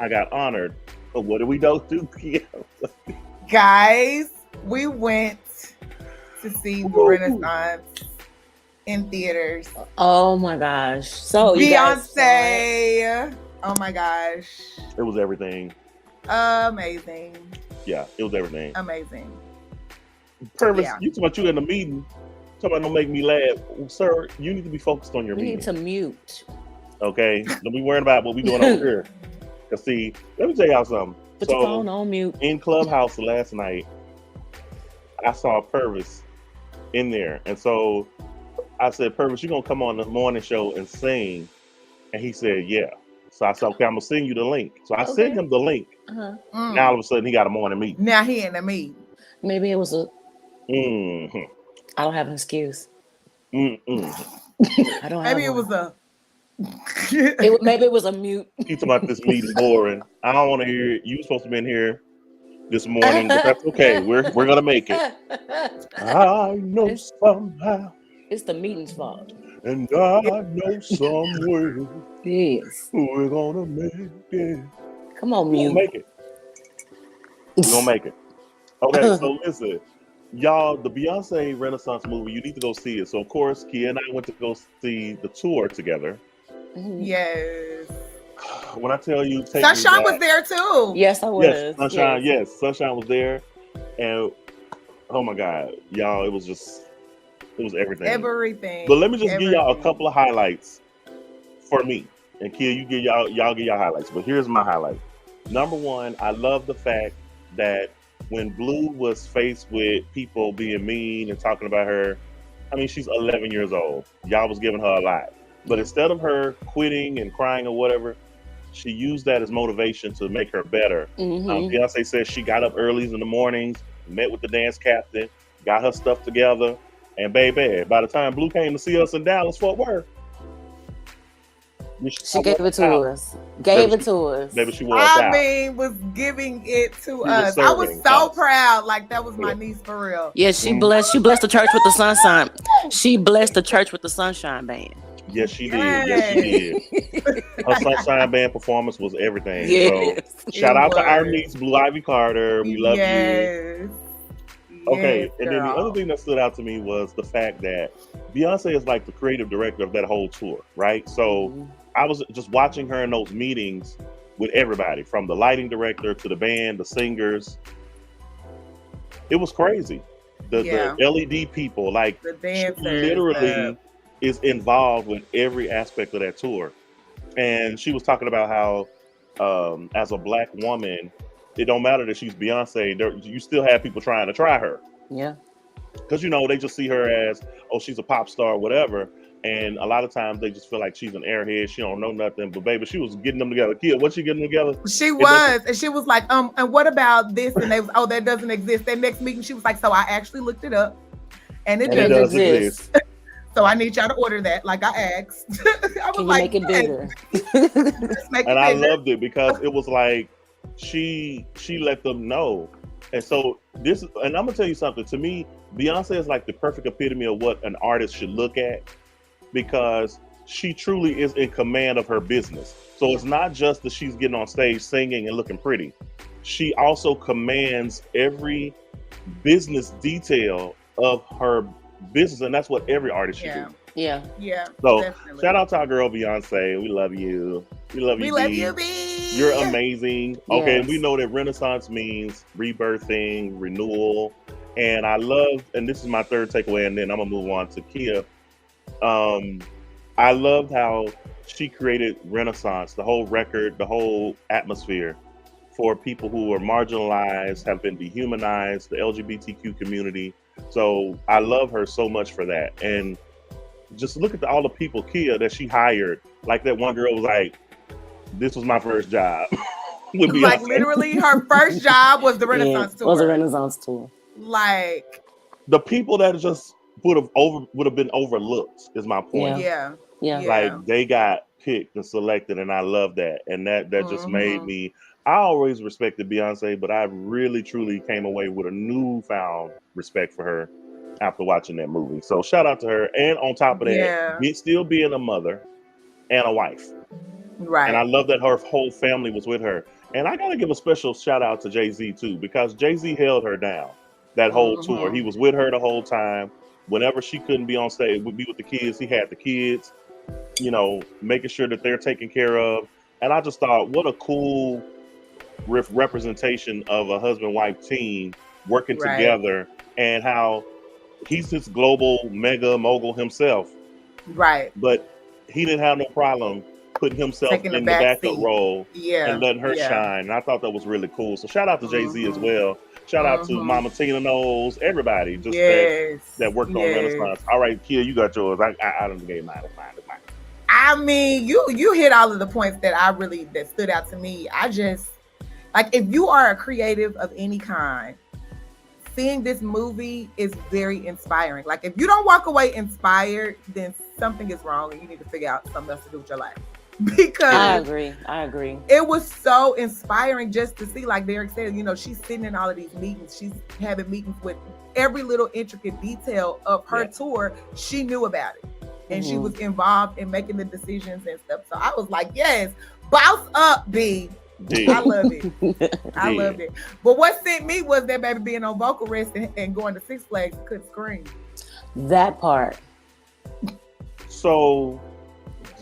I got honored. But what did we do, Kia? Guys, we went to see the Renaissance in theaters. Oh my gosh. So you guys saw it? Beyonce. Oh my gosh. It was everything. Amazing. Yeah, it was everything. Amazing. Purvis, Yeah. you talking about you in the meeting. Talking about don't make me laugh. Well, sir, you need to be focused on your You meeting. need to mute. Okay? Don't be worrying about what we doing over here. Cause see, let me tell y'all something. Put your phone on mute. In Clubhouse last night, I saw Purvis in there. And so I said, Purvis, you gonna come on the morning show and sing? And he said, yeah. So I said, okay, I'm gonna send you the link. So I sent him the link. Uh-huh. Now all of a sudden he got a morning meeting. Now he in the meeting. Maybe it was a. Mm-hmm. I don't have an excuse. Mm-mm. I don't have Maybe it one. was a. Maybe it was a mute. He's talking about this meeting boring. I don't want to hear it. You supposed to be in here this morning, but that's okay. We're gonna make it. I know somehow, It's the meeting's fault. and I know somewhere Yes. we're gonna make it. Come on, We're gonna mute. make it. We're gonna make it. Okay, so listen, y'all, the Beyonce Renaissance movie, you need to go see it. So of course, Kia and I went to go see the tour together. Yes. When I tell you, take Sunshine me was back. there too. Yes, I was. Yes, Sunshine. Yes, Sunshine was there, and oh my God, y'all, it was everything. Everything. But let me just give y'all a couple of highlights for me, and Kia, you give y'all give y'all highlights. But here's my highlight. Number one, I love the fact that when Blue was faced with people being mean and talking about her, I mean, she's 11 years old. Y'all was giving her a lot. But instead of her quitting and crying or whatever, she used that as motivation to make her better. Beyonce says she got up early in the mornings, met with the dance captain, got her stuff together, and baby, by the time Blue came to see us in Dallas, Fort Worth, she gave it to us. Baby, she wore us out. Was giving it to us. was I was so us. proud. Like that was my niece for real. Yeah, she blessed the church with the sunshine. She blessed the church with the sunshine band. Yes, she did. Yes, she did. Her Sunshine Band performance was everything. Yes. So shout out to our niece, Blue Ivy Carter. We love you. Okay, Yes, and then the other thing that stood out to me was the fact that Beyonce is like the creative director of that whole tour, right? So I was just watching her in those meetings with everybody, from the lighting director to the band, the singers. It was crazy. The LED people, like the dancers, she literally is involved with every aspect of that tour. And she was talking about how as a Black woman, it don't matter that she's Beyonce, you still have people trying to try her. Yeah. Because, you know, they just see her as, oh, she's a pop star or whatever. And a lot of times they just feel like she's an airhead. She don't know nothing. But baby, she was getting them together. Kia, what's she getting together? She was. And she was like, and what about this? And they was, oh, that doesn't exist. That next meeting, she was like, so I actually looked it up. And it does exist. So I need y'all to order that, like I asked. I was Can you like, make it bigger? And I loved it because it was like she let them know. And so this, and I'm gonna tell you something. To me, Beyonce is like the perfect epitome of what an artist should look at, because she truly is in command of her business. So it's not just that she's getting on stage singing and looking pretty. She also commands every business detail of her business, and that's what every artist should do. Yeah. So definitely. Shout out to our girl Beyonce. We love you. We love you, B. You're amazing. Okay, we know that Renaissance means rebirthing, renewal, and I love. And this is my third takeaway, and then I'm gonna move on to Kia. I loved how she created Renaissance, the whole record, the whole atmosphere for people who are marginalized, have been dehumanized, the LGBTQ community. So I love her so much for that. And just look at all the people, Kia, that she hired. Like that one girl was like, this was my first job. Like literally her first job was the Renaissance tour. Was a Renaissance tour. Like the people that just would have been overlooked is my point. Yeah. Like they got picked and selected, and I love that. And that just made me, I always respected Beyonce, but I really truly came away with a newfound respect for her after watching that movie. So shout out to her. And on top of that, still being a mother and a wife. Right. And I love that her whole family was with her. And I gotta give a special shout out to Jay-Z too, because Jay-Z held her down that whole tour. He was with her the whole time. Whenever she couldn't be on stage, would be with the kids. He had the kids, you know, making sure that they're taken care of. And I just thought, what a cool representation of a husband-wife team working together, and how he's this global mega mogul himself. Right. But he didn't have no problem putting himself Taking in the backup role Yeah. and letting her shine. And I thought that was really cool. So shout out to Jay-Z as well. Shout out to Mama Tina Knowles, everybody just that worked on Renaissance. All right, Kia, you got yours. I don't gave mine. I mean, you hit all of the points that stood out to me. I just, like, if you are a creative of any kind, seeing this movie is very inspiring. Like, if you don't walk away inspired, then something is wrong and you need to figure out something else to do with your life. Because I agree. It was so inspiring just to see, like Derek said, you know, she's sitting in all of these meetings. She's having meetings with every little intricate detail of her tour. She knew about it. And she was involved in making the decisions and stuff. So I was like, yes, boss up, B. I love it. I loved it. But what sent me was that baby being on vocal rest and going to Six Flags and couldn't scream. That part. So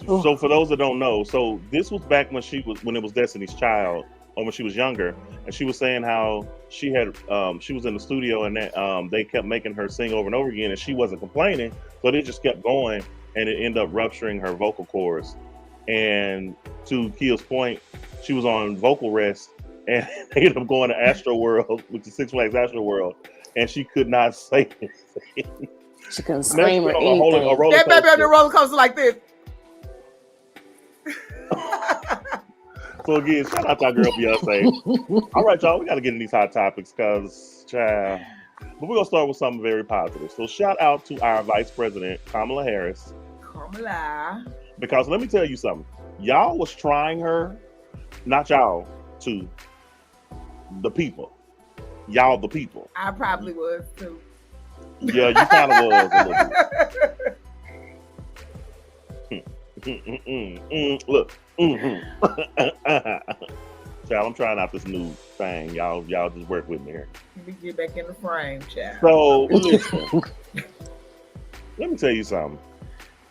for those that don't know, so this was back when it was Destiny's Child, or when she was younger, and she was saying how she was in the studio and that they kept making her sing over and over again, and she wasn't complaining, so they just kept going, and it ended up rupturing her vocal cords. And to Kia's point, she was on vocal rest, and they ended up going to Astro World, which is Six Flags Astro World, and she could not say anything. She couldn't scream or anything. That baby on the roller coaster like this. So again, shout out to our girl Beyonce. All right, y'all, we got to get in these hot topics because, child. But we're going to start with something very positive. So shout out to our Vice President, Kamala Harris. Kamala. Because let me tell you something. Y'all was trying her, not y'all, to the people. Y'all the people. I probably was too. Yeah, you kind of was a little bit. Look. Child, I'm trying out this new thing. Y'all just work with me here. Let me get back in the frame, child. So, listen. Let me tell you something.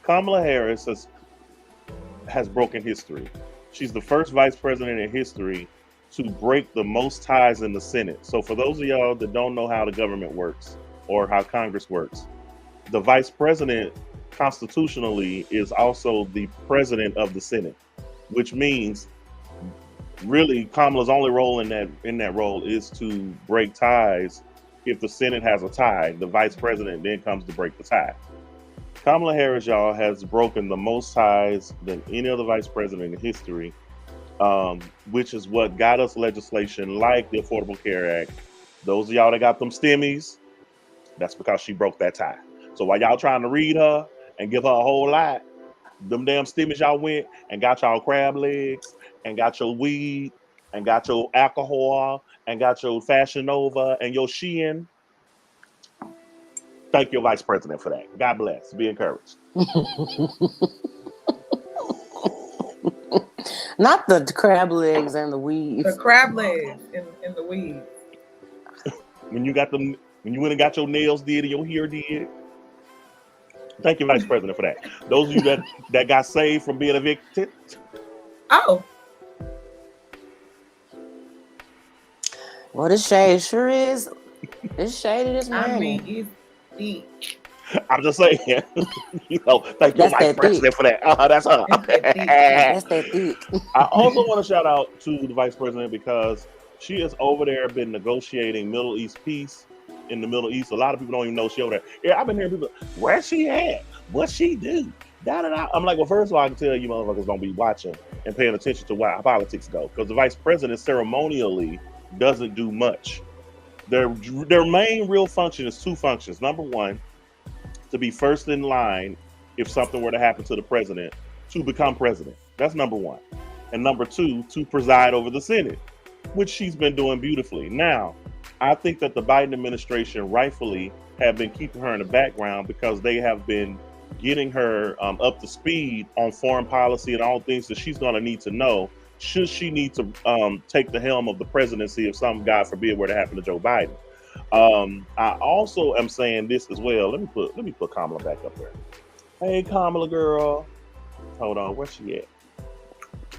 Kamala Harris has broken history. She's the first vice president in history to break the most ties in the Senate. So for those of y'all that don't know how the government works or how Congress works, the vice president constitutionally is also the president of the Senate, which means really Kamala's only role in that role is to break ties. If the Senate has a tie, the vice president then comes to break the tie. Kamala Harris, y'all, has broken the most ties than any other vice president in history, which is what got us legislation like the Affordable Care Act. Those of y'all that got them stimmies, that's because she broke that tie. So while y'all trying to read her and give her a whole lot, them damn stimmies y'all went and got y'all crab legs and got your weed and got your alcohol and got your Fashion Nova and your Shein. Thank your vice president for that. God bless. Be encouraged. Not the crab legs and the weeds. The crab legs and the weeds. When you went and got your nails did and your hair did. Thank you, Vice President, for that. Those of you that got saved from being evicted. Oh. Well, this shade sure is. It's shady this morning. I mean, it's deep. I'm just saying. Thank you, Vice President, for that. That's her. That's that thick. I also want to shout out to the Vice President because she has over there been negotiating Middle East peace in the Middle East. A lot of people don't even know she over there. Yeah, I've been hearing people, where's she at? What she do? Da-da-da. I'm like, well, first of all, I can tell you motherfuckers don't be watching and paying attention to how politics go. Because the Vice President ceremonially doesn't do much. Their main real function is two functions. Number one, to be first in line if something were to happen to the president, to become president. That's number one. And number two, to preside over the Senate, which she's been doing beautifully. Now, I think that the Biden administration rightfully have been keeping her in the background because they have been getting her up to speed on foreign policy and all things that she's going to need to know should she need to take the helm of the presidency if something, God forbid, were to happen to Joe Biden. I also am saying this as well. Let me put Kamala back up there. Hey, Kamala girl. Hold on, where's she at?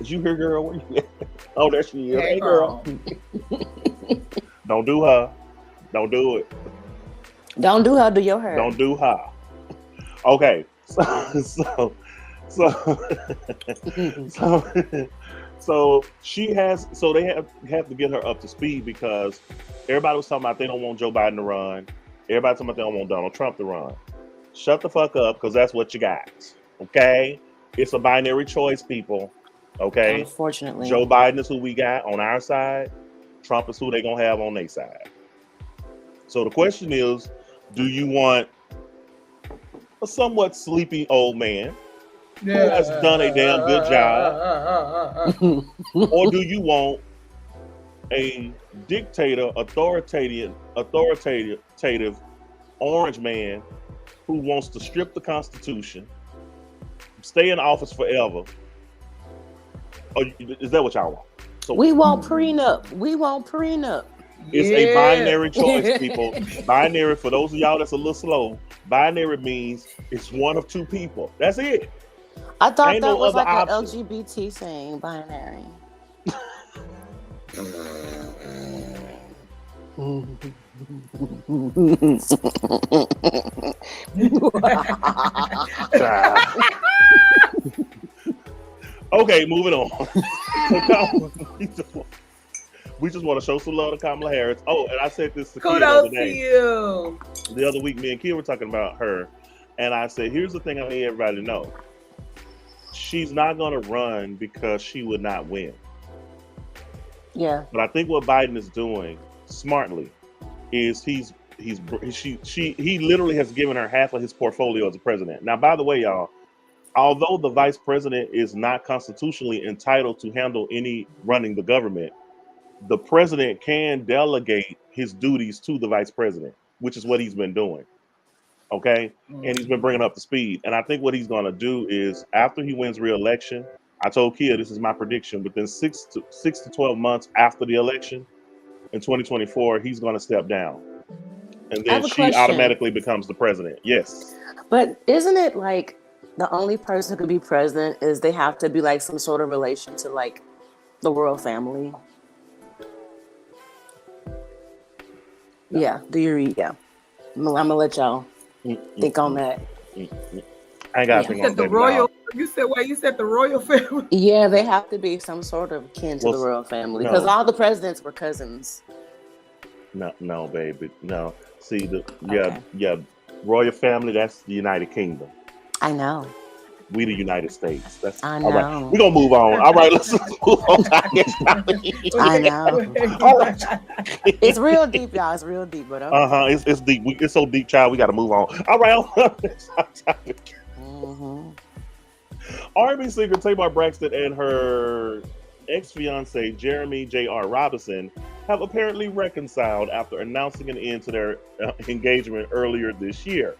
Is you here, girl? Where you at? Oh, there she is. Hey, girl. Don't do her. Don't do it. Don't do her. Do your hair. Don't do her. Okay. So she has. So they have to get her up to speed because everybody was talking about they don't want Joe Biden to run. Everybody talking about they don't want Donald Trump to run. Shut the fuck up, because that's what you got. Okay, it's a binary choice, people. Okay, unfortunately, Joe Biden is who we got on our side. Trump is who they gonna have on their side. So the question is, do you want a somewhat sleepy old man who has done a damn good job, or do you want a dictator, authoritative orange man who wants to strip the Constitution, stay in office forever? Or is that what y'all want? So we want prenup. We want prenup. It's a binary choice, people. Binary, for those of y'all that's a little slow, binary means it's one of two people. That's it. I thought Ain't that no was like other an option. LGBT thing, binary. Okay, moving on. We just want to show some love to Kamala Harris. Oh, and I said this to Kia the other day. You. The other week, me and Kia were talking about her, and I said, here's the thing I need everybody to know. She's not going to run because she would not win. Yeah. But I think what Biden is doing smartly is he literally has given her half of his portfolio as a president. Now, by the way, y'all, although the vice president is not constitutionally entitled to handle any running the government, the president can delegate his duties to the vice president, which is what he's been doing. Okay. And he's been bringing up the speed. And I think what he's going to do is after he wins re-election, I told Kia, this is my prediction, within 6 to 12 months after the election in 2024, he's going to step down. And then she automatically becomes the president. Yes. But isn't it like the only person who could be president is they have to be like some sort of relation to like the royal family? Yeah. Do you read? Yeah. I'm gonna let y'all think on that. I ain't gotta think on that. You said the royal family. Yeah, they have to be some sort of kin to the royal family because all the presidents were cousins. No, baby, no. See royal family. That's the United Kingdom. I know. We the United States. That's I know. All right. We're gonna move on. All right, let's move on. I know. All right. It's real deep, y'all. It's real deep, but okay. It's deep. It's so deep, child. We got to move on. All right. R&B singer Tamar Braxton and her ex-fiance Jeremy J.R. Robinson have apparently reconciled after announcing an end to their engagement earlier this year.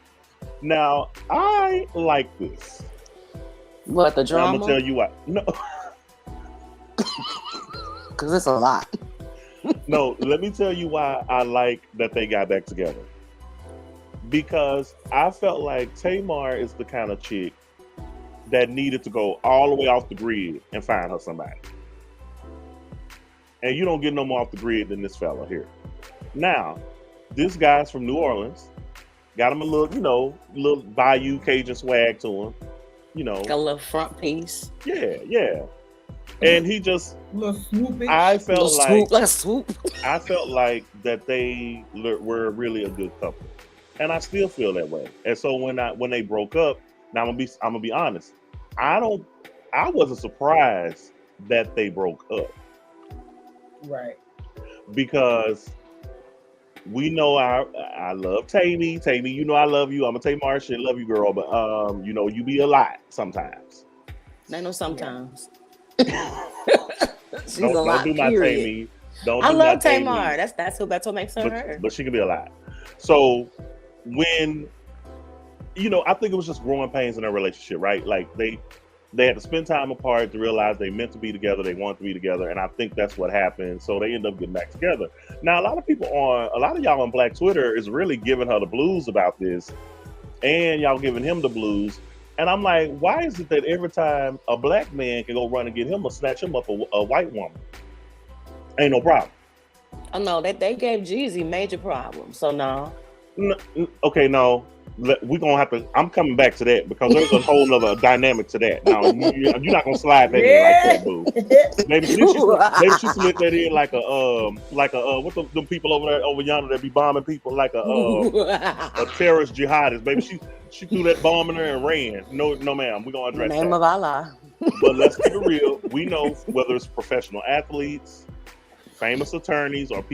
Now, I like this. What, the drama? I'm gonna tell you why. No, because it's a lot. No, let me tell you why I like that they got back together. Because I felt like Tamar is the kind of chick that needed to go all the way off the grid and find her somebody. And you don't get no more off the grid than this fella here. Now, this guy's from New Orleans. Got him a little, little Bayou Cajun swag to him. Got a little front piece. Yeah. And he just little swoopy. I felt like swoop. I felt like that they were really a good couple. And I still feel that way. And so when they broke up, now I'm gonna be honest. I wasn't surprised that they broke up. Right. Because we know I love Tammy. Tammy, I love you. I'm a Tamar shit, love you, girl. But you be a lot sometimes. I know sometimes. She's don't a lot. Do my Tammy. I love Tamar. That's what makes her her. But she can be a lot. So when I think it was just growing pains in their relationship, right? Like they had to spend time apart to realize they meant to be together, they want to be together, and I think that's what happened. So they end up getting back together. Now, a lot of y'all on Black Twitter is really giving her the blues about this, and y'all giving him the blues. And I'm like, why is it that every time a black man can go run and get him or snatch him up a white woman, ain't no problem? Oh no, they gave Jeezy major problems. So no. Okay, no. We're gonna have to. I'm coming back to that because there's a whole other dynamic to that. Now you're not gonna slide that in like that, boo. Maybe she slid that in like a what the people over yonder that be bombing people like a terrorist jihadist. Maybe she threw that bomb in there and ran. No, ma'am. We're gonna address the name that. of Allah. But let's keep it real. We know whether it's professional athletes, famous attorneys, or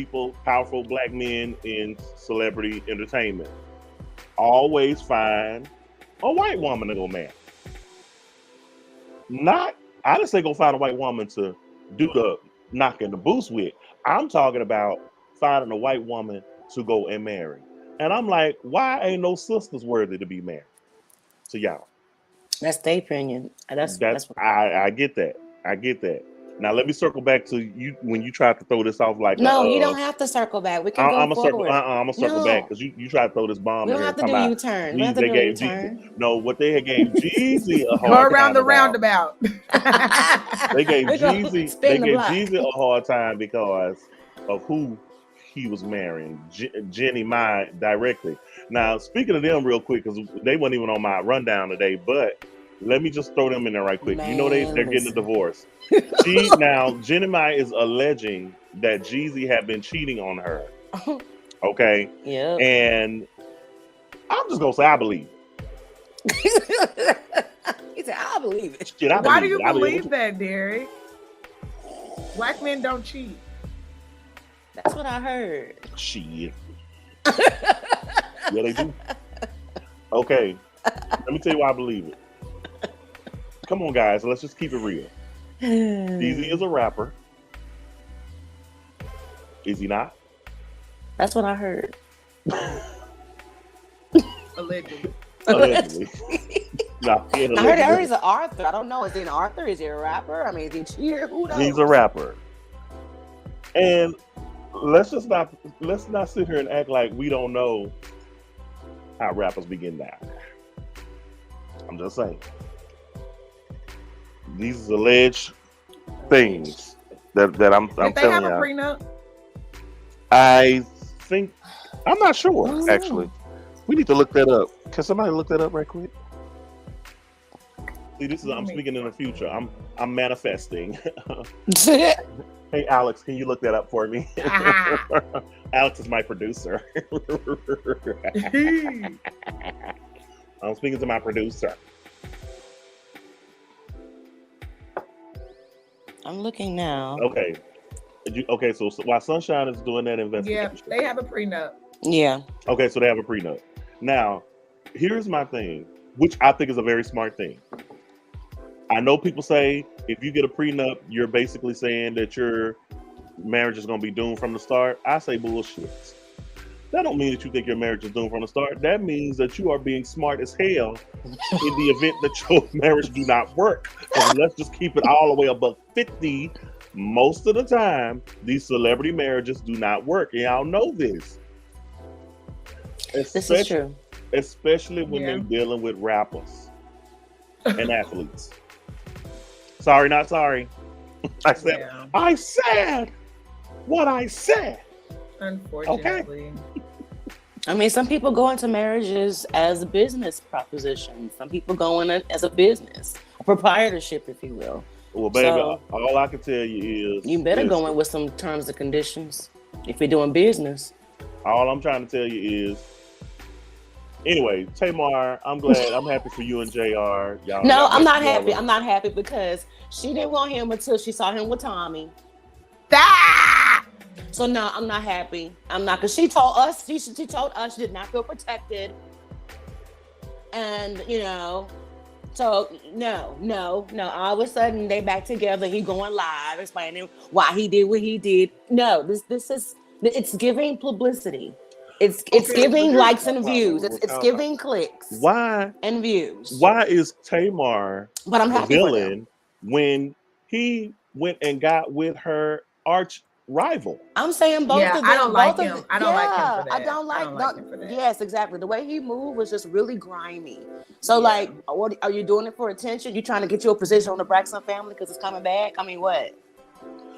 powerful black men in celebrity entertainment. Always find a white woman to go marry. I didn't say go find a white woman to do the knocking the boots with. I'm talking about finding a white woman to go and marry. And I'm like, why ain't no sisters worthy to be married to y'all? That's their opinion. I get that. I get that. Now let me circle back to you when you tried to throw this off like. No, you don't have to circle back. We can go forward. I'm gonna circle back because you tried to throw this bomb. We don't have to do U-turn. We have to do U-turn. No, what they had gave Jeezy a hard go around time the roundabout. They gave Jeezy a hard time because of who he was marrying, Jenny Mai directly. Now, speaking of them real quick, because they weren't even on my rundown today, but let me just throw them in there right quick. Man, they're getting a divorce. Jenny Mai is alleging that Jeezy had been cheating on her. Okay? Yeah. And I'm just going to say I believe it. He said, I believe it. Shit, Why do you believe that, Derek? Black men don't cheat. That's what I heard. Shit. Yeah, they do. Okay. Let me tell you why I believe it. Come on, guys. Let's just keep it real. Jeezy is a rapper. Is he not? That's what I heard. Allegedly. No, I heard he's an author. I don't know. Is he an author? Is he a rapper? I mean, is he a cheater? Who knows? He's a rapper. And let's not sit here and act like we don't know how rappers begin down. I'm just saying. These are alleged things that I'm telling you. Did they have a prenup? I think I'm not sure. Actually, we need to look that up. Can somebody look that up right quick? See, I'm speaking in the future. I'm manifesting. Hey, Alex, can you look that up for me? Alex is my producer. I'm speaking to my producer. I'm looking now. Okay. So while Sunshine is doing that investigation. Yeah, they have a prenup. Yeah. Okay, so they have a prenup. Now, here's my thing, which I think is a very smart thing. I know people say if you get a prenup, you're basically saying that your marriage is going to be doomed from the start. I say bullshit. That don't mean that you think your marriage is doomed from the start. That means that you are being smart as hell in the event that your marriage do not work. And let's just keep it all the way above 50. Most of the time, these celebrity marriages do not work. And y'all know this. This is true. Especially when they're dealing with rappers and athletes. Sorry, not sorry. I said what I said. Unfortunately. Okay. I mean, some people go into marriages as a business proposition. Some people go in as a business, a proprietorship, if you will. Well, baby, all I can tell you is... You better go in with some terms and conditions if you're doing business. All I'm trying to tell you is... Anyway, Tamar, I'm happy for you and JR. No, I'm not happy. I'm not happy because she didn't want him until she saw him with Tommy. So no, I'm not happy. I'm not, because she told us she did not feel protected. And so no. All of a sudden they back together. He going live explaining why he did what he did. No, it's giving publicity. It's giving likes and views. It's giving clicks. Why and views? Why is Tamar but I'm happy villain when he went and got with her arch rival? I'm saying both of them. I don't like him. I don't like him for that. I don't like him for that. Yes, exactly. The way he moved was just really grimy. So like, what are you doing it for attention? You trying to get you a position on the Braxton family because it's coming back? I mean, what?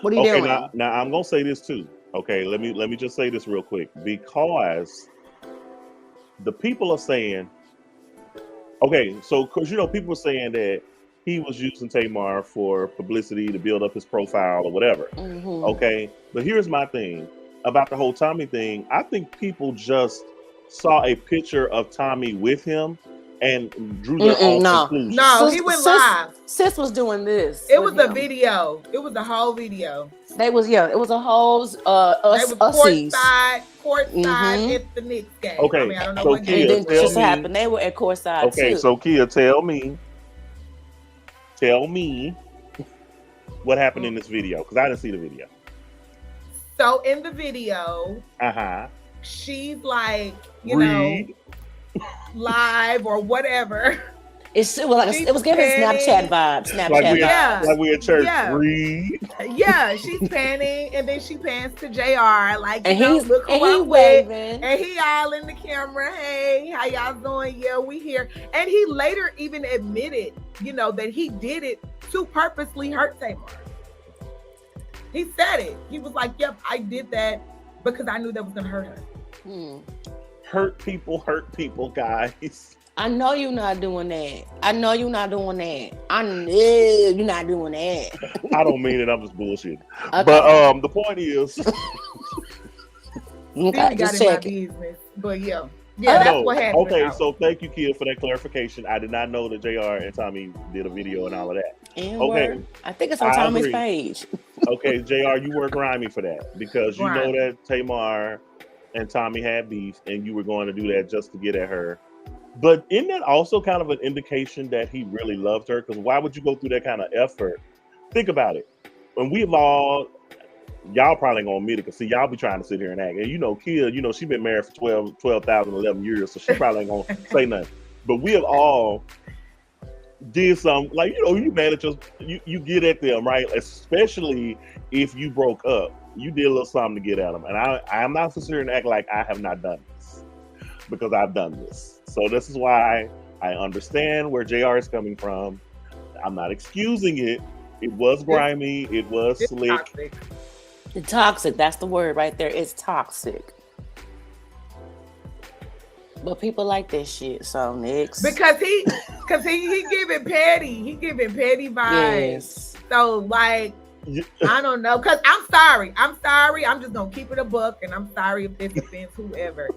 What are you doing? Now I'm gonna say this too. Okay, let me just say this real quick, because the people are saying, okay, so because people are saying that he was using Tamar for publicity to build up his profile or whatever. Mm-hmm. Okay, but here's my thing about the whole Tommy thing. I think people just saw a picture of Tommy with him and drew their own conclusions. No, he went live. Sis was doing this. It was a video. It was a whole video. It was a whole courtside at the Knicks game. Okay, I mean, I don't know so what Kia, game. And then just happened. They were at courtside too. Okay, so Kia, tell me what happened in this video, because I didn't see the video. So in the video, she's like, live or whatever. It was giving Snapchat vibes. Like we at church. Yeah, she's panning, and then she pans to JR, like, and look who I'm waving, with, and he all in the camera. Hey, how y'all doing? Yeah, we here. And he later even admitted, that he did it to purposely hurt Tamar. He said it. He was like, "Yep, I did that because I knew that was gonna hurt her." Hurt people, guys. I know you're not doing that. I know you're not doing that. I know you're not doing that. I don't mean it. I'm just bullshitting. Okay. But the point is, got in my business. But yeah, that's what happened. Okay, so thank you, Kia, for that clarification. I did not know that JR and Tommy did a video and all of that. Okay, I think it's on Tommy's page. Okay, JR, you were grimy for that because you know that Tamar and Tommy had beef, and you were going to do that just to get at her. But isn't that also kind of an indication that he really loved her? Because why would you go through that kind of effort? Think about it. When y'all probably ain't gonna admit it, because see, y'all be trying to sit here and act. And Kia, she been married for 11 years, so she probably ain't gonna say nothing. But we have all did something, like, you mad at you get at them, right? Especially if you broke up. You did a little something to get at them. And I'm not sitting and act like I have not done this, because I've done this. So this is why I understand where JR is coming from. I'm not excusing it. It was grimy. It was slick. Toxic. Toxic. That's the word right there. It's toxic. But people like this shit. So next, because he giving petty. He giving petty vibes. Yes. So like, I don't know. Cause I'm sorry. I'm just gonna keep it a buck, and I'm sorry if this offends whoever.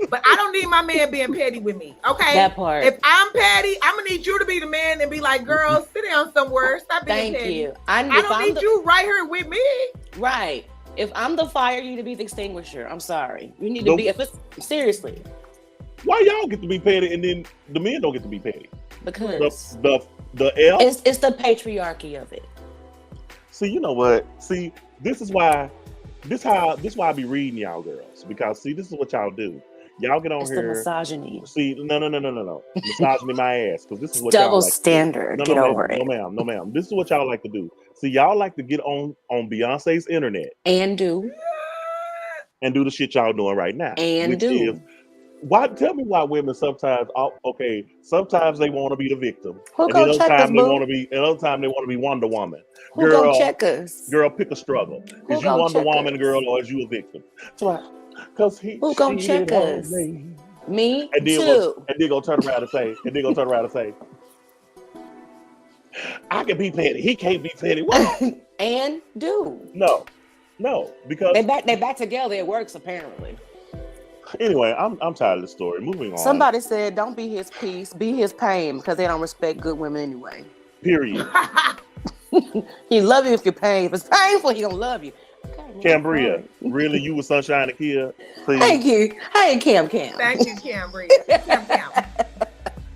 But I don't need my man being petty with me. Okay. That part. If I'm petty, I'm gonna need you to be the man and be like, girl, sit down somewhere. Stop being petty. Thank you. I don't need you right here with me. Right. If I'm the fire, you need to be the extinguisher. I'm sorry. You need to be. If it's seriously. Why y'all get to be petty and then the men don't get to be petty? Because the it's the patriarchy of it. See, you know what? See, this is why I be reading y'all girls, because see, this is what y'all do. Y'all get on it's here. The misogyny. See, no. Misogyny my ass, because this is what double y'all like standard. No, get ma'am, over it. No, ma'am. This is what y'all like to do. See, y'all like to get on Beyonce's internet and do the shit y'all doing right now. And do. Tell me why women sometimes they want to be the victim. Who gonna check us, boo? Another time they want to be Wonder Woman. Who gonna check us? Girl, pick a struggle. Is you Wonder Woman, girl, or is you a victim? That's right. Because who gonna check us? Me and then too. And then gonna turn around and say, I can be petty. He can't be petty. What? And do. No, because they back together. It works apparently. Anyway, I'm tired of the story. Moving on. Somebody said, "Don't be his peace, be his pain," because they don't respect good women anyway. Period. He love you if you're pain. If it's painful, he don't love you. Okay, Cambria, really, you with Sunshine and Kia? Please. Thank you. Hey, Cam. Thank you, Cambria.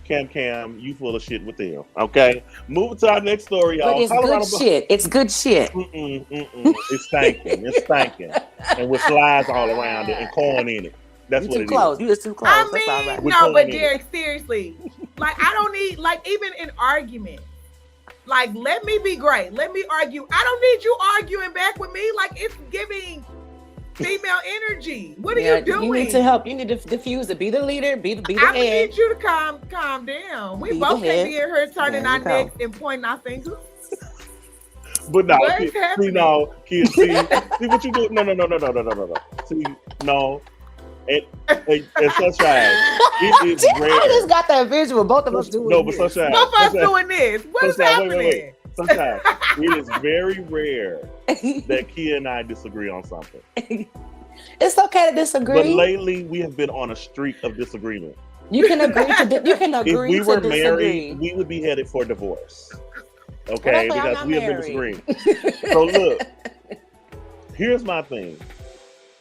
Cam, you full of shit with them. Okay, moving to our next story, y'all. But it's good shit. It's good shit. It's stinking. And with slides all around it and corn in it. That's you what too it close. is. You just too close. I That's all right. mean, no, but Derek, seriously, like I don't need like even in argument. Like, let me be great. Let me argue. I don't need you arguing back with me. Like, it's giving female energy. What are you doing? You need to help. You need to diffuse it. Be the leader. Be the I head. need you to calm down. We Be both the can't head. be in here turning There our you go. necks and pointing our fingers. But no, What is happening? Kids, see what you do. No. See, no. And Sunshine, it is rare. I just got that visual. Both of us doing No, but this. Sunshine. Both of us doing this. What is Sunshine, happening? wait. Sunshine, it is very rare that Kia and I disagree on something. It's okay to disagree. But lately, we have been on a streak of disagreement. You can agree to you can agree If we were to married, disagree. we would be headed for divorce. Okay, Well, because we have been disagreeing. So look, here's my thing.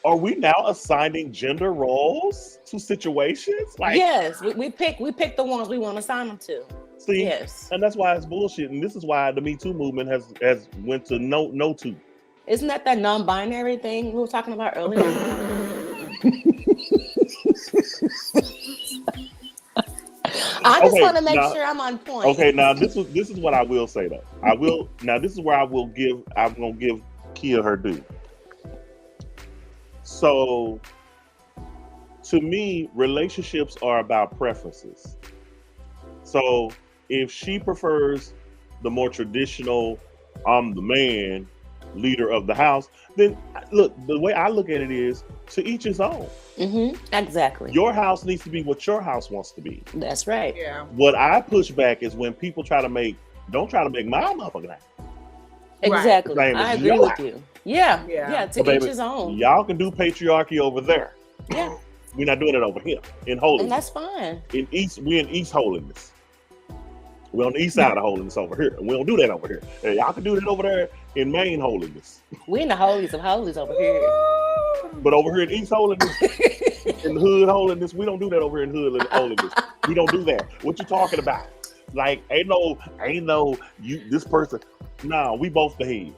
Are we now assigning gender roles to situations? Like, yes, we pick the ones we want to assign them to. see, Yes. and that's why it's bullshit. And this is why the Me Too movement has went to no to. Isn't that non-binary thing we were talking about earlier? I just want to make sure I'm on point. Okay, now this is what I will say though. This is where I'm gonna give Kia her due. So to me, relationships are about preferences. So if she prefers the more traditional, I'm the man, leader of the house, then look, the way I look at it is to each his own. Exactly. Your house needs to be what your house wants to be. That's right. Yeah. What I push back is when people don't try to make my motherfucking house. Exactly. Right. I agree with you. Yeah. To But each baby, his own. Y'all can do patriarchy over there. Yeah. We're not doing it over here in holiness. And that's fine. We're in East holiness. We're on the east side of holiness over here. And we don't do that over here. And y'all can do that over there in Maine holiness. We're in the holies of holies over here. But over here in East holiness, in the hood holiness, we don't do that over here in hood holiness. We don't do that. What you talking about? Like, ain't no you this person. No, we both the head.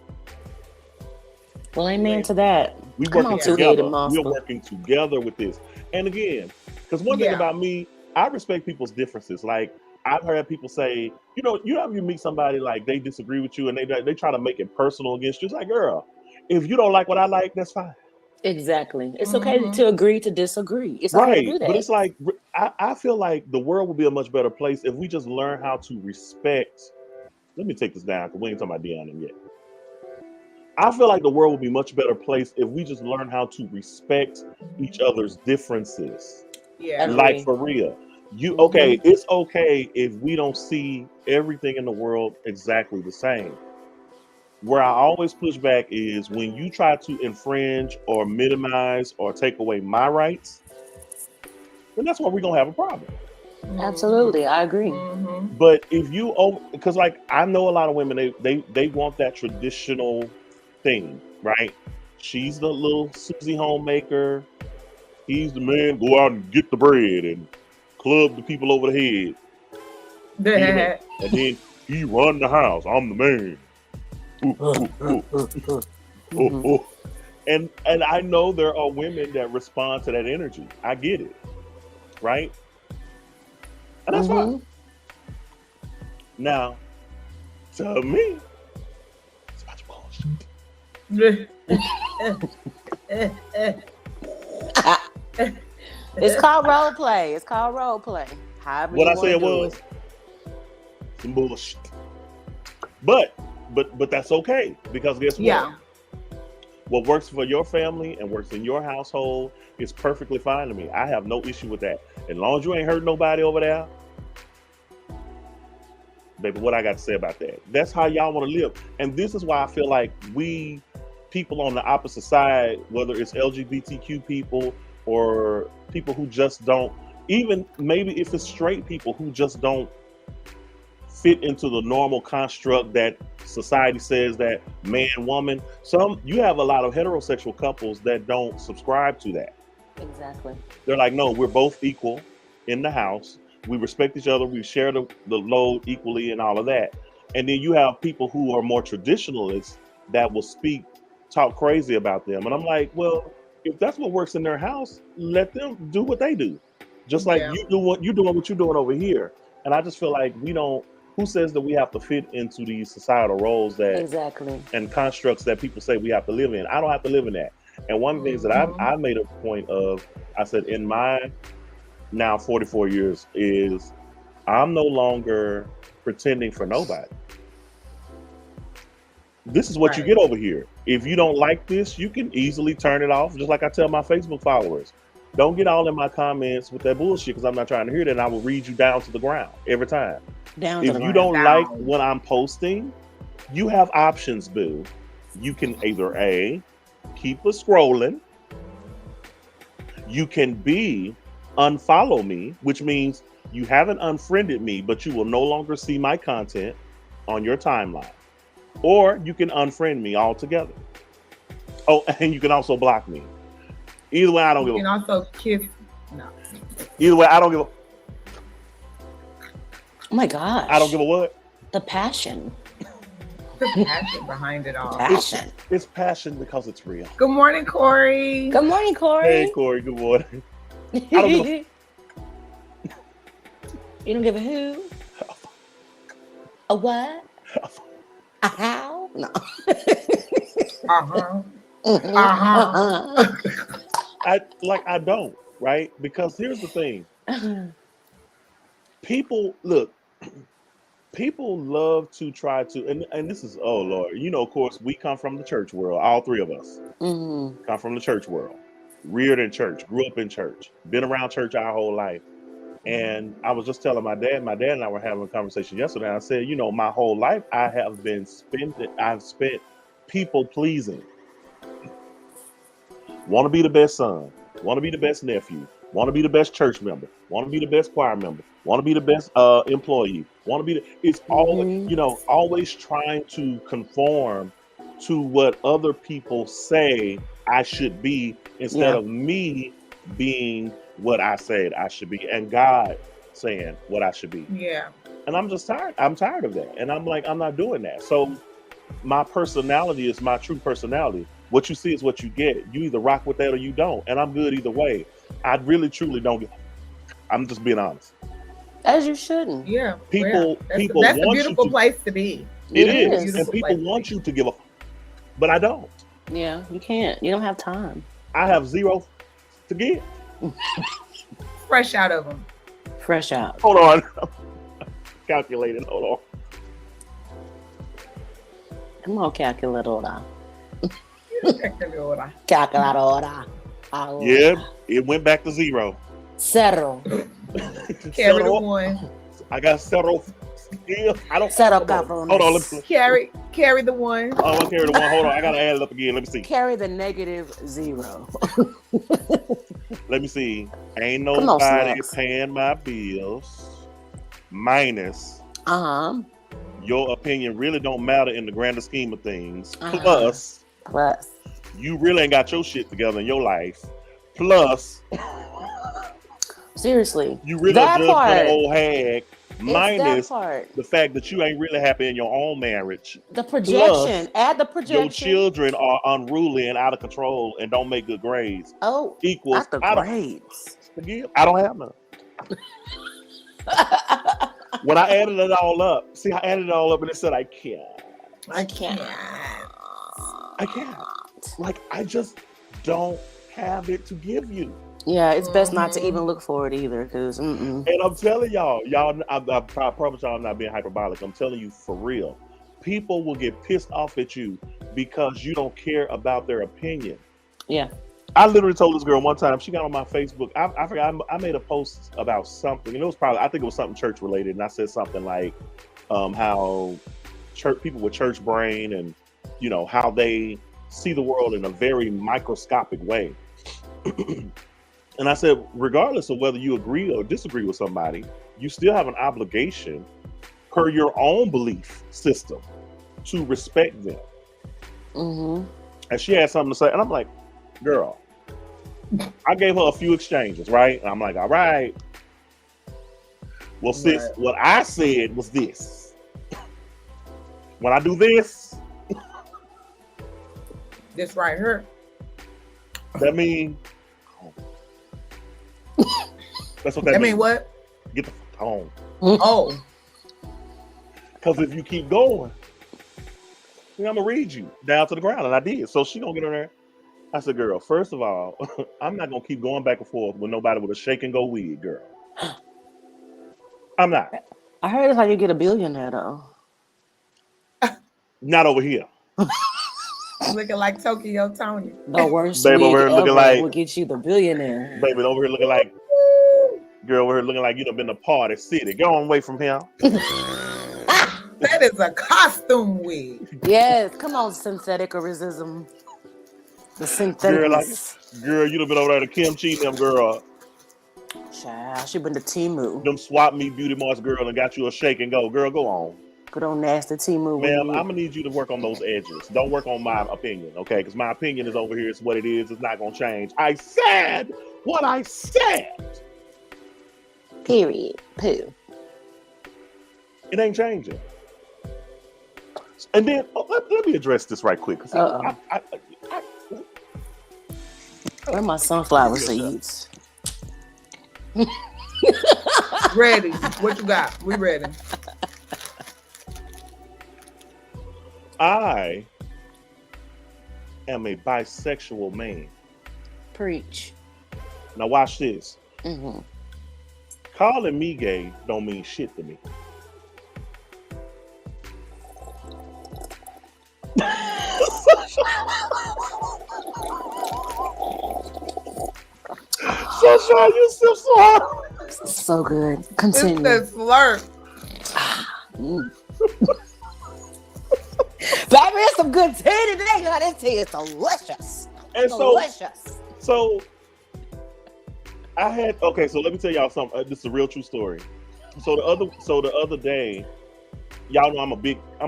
Well, amen to that. We Come working on, together. two-headed monster. We're working together with this. And again, because one thing about me, I respect people's differences. Like, I've heard people say, you meet somebody like they disagree with you and they try to make it personal against you. It's like, girl, if you don't like what I like, that's fine. Exactly. It's okay to agree to disagree. It's right. okay to do that. But it's like, I feel like the world would be a much better place if we just learn how to respect. Let me take this down because we ain't talking about Deion yet. I feel like the world would be a much better place if we just learn how to respect each other's differences. Yeah. Like for real. It's okay if we don't see everything in the world exactly the same. Where I always push back is when you try to infringe or minimize or take away my rights, then that's where we're gonna have a problem. Absolutely, I agree. But if you because like I know a lot of women, they want that traditional thing, right? She's the little Susie homemaker. He's the man, go out and get the bread and club the people over the head. And then he run the house. I'm the man. And I know there are women that respond to that energy. I get it, right? And that's fine. Now, to me, it's about bullshit. It's called role play. It's called role play. What I said was some bullshit. But that's okay because guess what? Yeah. What works for your family and works in your household is perfectly fine to me. I have no issue with that. As long as you ain't hurt nobody over there, baby, what I got to say about that? That's how y'all want to live. And this is why I feel like we, people on the opposite side, whether it's LGBTQ people or people who just don't, even maybe if it's straight people who just don't fit into the normal construct that society says that man, woman. You have a lot of heterosexual couples that don't subscribe to that. Exactly. They're like, no, we're both equal in the house. We respect each other. We share the load equally and all of that. And then you have people who are more traditionalists that will talk crazy about them. And I'm like, well, if that's what works in their house, let them do what they do. Just like you do what you're doing over here. And I just feel like we don't. Who says that we have to fit into these societal roles that and constructs that people say we have to live in? I don't have to live in that. And one of the things that I made a point of, I said in my now 44 years is I'm no longer pretending for nobody. This is what you get over here. If you don't like this, you can easily turn it off. Just like I tell my Facebook followers, don't get all in my comments with that bullshit because I'm not trying to hear that. And I will read you down to the ground every time. If you don't like what I'm posting, you have options, boo. You can either A, keep us scrolling. You can B, unfollow me, which means you haven't unfriended me, but you will no longer see my content on your timeline. Or you can unfriend me altogether. Oh, and you can also block me. Either way, I don't give a. You can also kiss. No. Either way, I don't give a. Oh my gosh. I don't give a what? The passion. The passion behind it all. Passion. It's passion because it's real. Good morning, Corey. Good morning, Corey. Hey, Corey. Good morning. I don't give a. You don't give a who? A what? A how? No. I don't, right? Because here's the thing. People love to try to, and this is, oh Lord, of course, we come from the church world. All three of us come from the church world, reared in church, grew up in church, been around church our whole life. And I was just telling my dad and I were having a conversation yesterday. I said, my whole life I've spent people pleasing. Want to be the best son, want to be the best nephew, want to be the best church member, want to be the best choir member, want to be the best employee, want to be it's always, always trying to conform to what other people say I should be instead of me being what I said I should be and God saying what I should be. Yeah. And I'm just tired. I'm tired of that. And I'm like, I'm not doing that. So my personality is my true personality. What you see is what you get. You either rock with that or you don't. And I'm good either way. I really, truly don't get. I'm just being honest. As you shouldn't. Yeah. People that's want a beautiful place to be. It is. And people want you to give a, but I don't. Yeah, you can't. You don't have time. I have zero to give. Fresh out of them. Fresh out. Hold on. Calculated. Hold on. Come on, calculadora. Calculadora. Calculadora. Yeah, it went back to zero. Zero. Carry the one. I got zero. Yeah, I don't. Set up, hold on. Let me, carry the one. Oh, I carry the one. Hold on. I gotta add it up again. Let me see. Carry the -0. Let me see. Ain't nobody paying my bills. Minus. Your opinion really don't matter in the grander scheme of things. Plus. You really ain't got your shit together in your life. Plus. Seriously. You really just an old hag. Minus the fact that you ain't really happy in your own marriage. The projection. Add the projection. Your children are unruly and out of control and don't make good grades. Oh, equals not the grades. I don't have none. When I added it all up, I added it all up and it said I can't. I can't. Like, I just don't have it to give you. Yeah, it's best not to even look for it either, because. And I'm telling y'all, I promise y'all I'm not being hyperbolic. I'm telling you for real. People will get pissed off at you because you don't care about their opinion. Yeah. I literally told this girl one time, she got on my Facebook. I forgot, I made a post about something, and I think it was something church related, and I said something like how people with church brain and how they see the world in a very microscopic way. And I said, regardless of whether you agree or disagree with somebody, you still have an obligation per your own belief system to respect them. And she had something to say, and I'm like, girl, I gave her a few exchanges, right? And I'm like, all right. Well, sis, what I said was this. When I do this. This right here. That mean. That's what that I means. mean, what? Get the fuck home. Oh. Because if you keep going, then I'm gonna read you down to the ground, and I did. So she gonna get on there. I said, girl, first of all, I'm not gonna keep going back and forth with nobody with a shake and go wig, girl. I'm not. I heard it's how you get a billionaire though. Not over here. Looking like Tokyo Tony. The worst Babe over wig here looking ever like- will get you the billionaire. Baby over here looking like, girl over here looking like you done been to Party City. Go on away from here. That is a costume wig. Yes, come on, synthetic racism. The synthetic. Girl, you done been over there to kimchi them, girl. Child, she been to Timu. Them swap me beauty marks, girl, and got you a shake and go. Girl, go on. Good old nasty Timu. Ma'am, I'm gonna need you to work on those edges. Don't work on my opinion, okay? Because my opinion is over here. It's what it is. It's not gonna change. I said what I said. Period. Poo. It ain't changing. And then let me address this right quick. Where are my sunflower seeds? Ready. What you got? We ready. I am a bisexual man. Preach. Now watch this. Mm-hmm. Calling me gay don't mean shit to me. Sunshine, you still so hard. So good. Continue. It's the slurp. Baby, it's some good tea today, honey. This tea is delicious. And Delicious. so I had so let me tell y'all something. This is a real true story. So the other day, y'all know I'm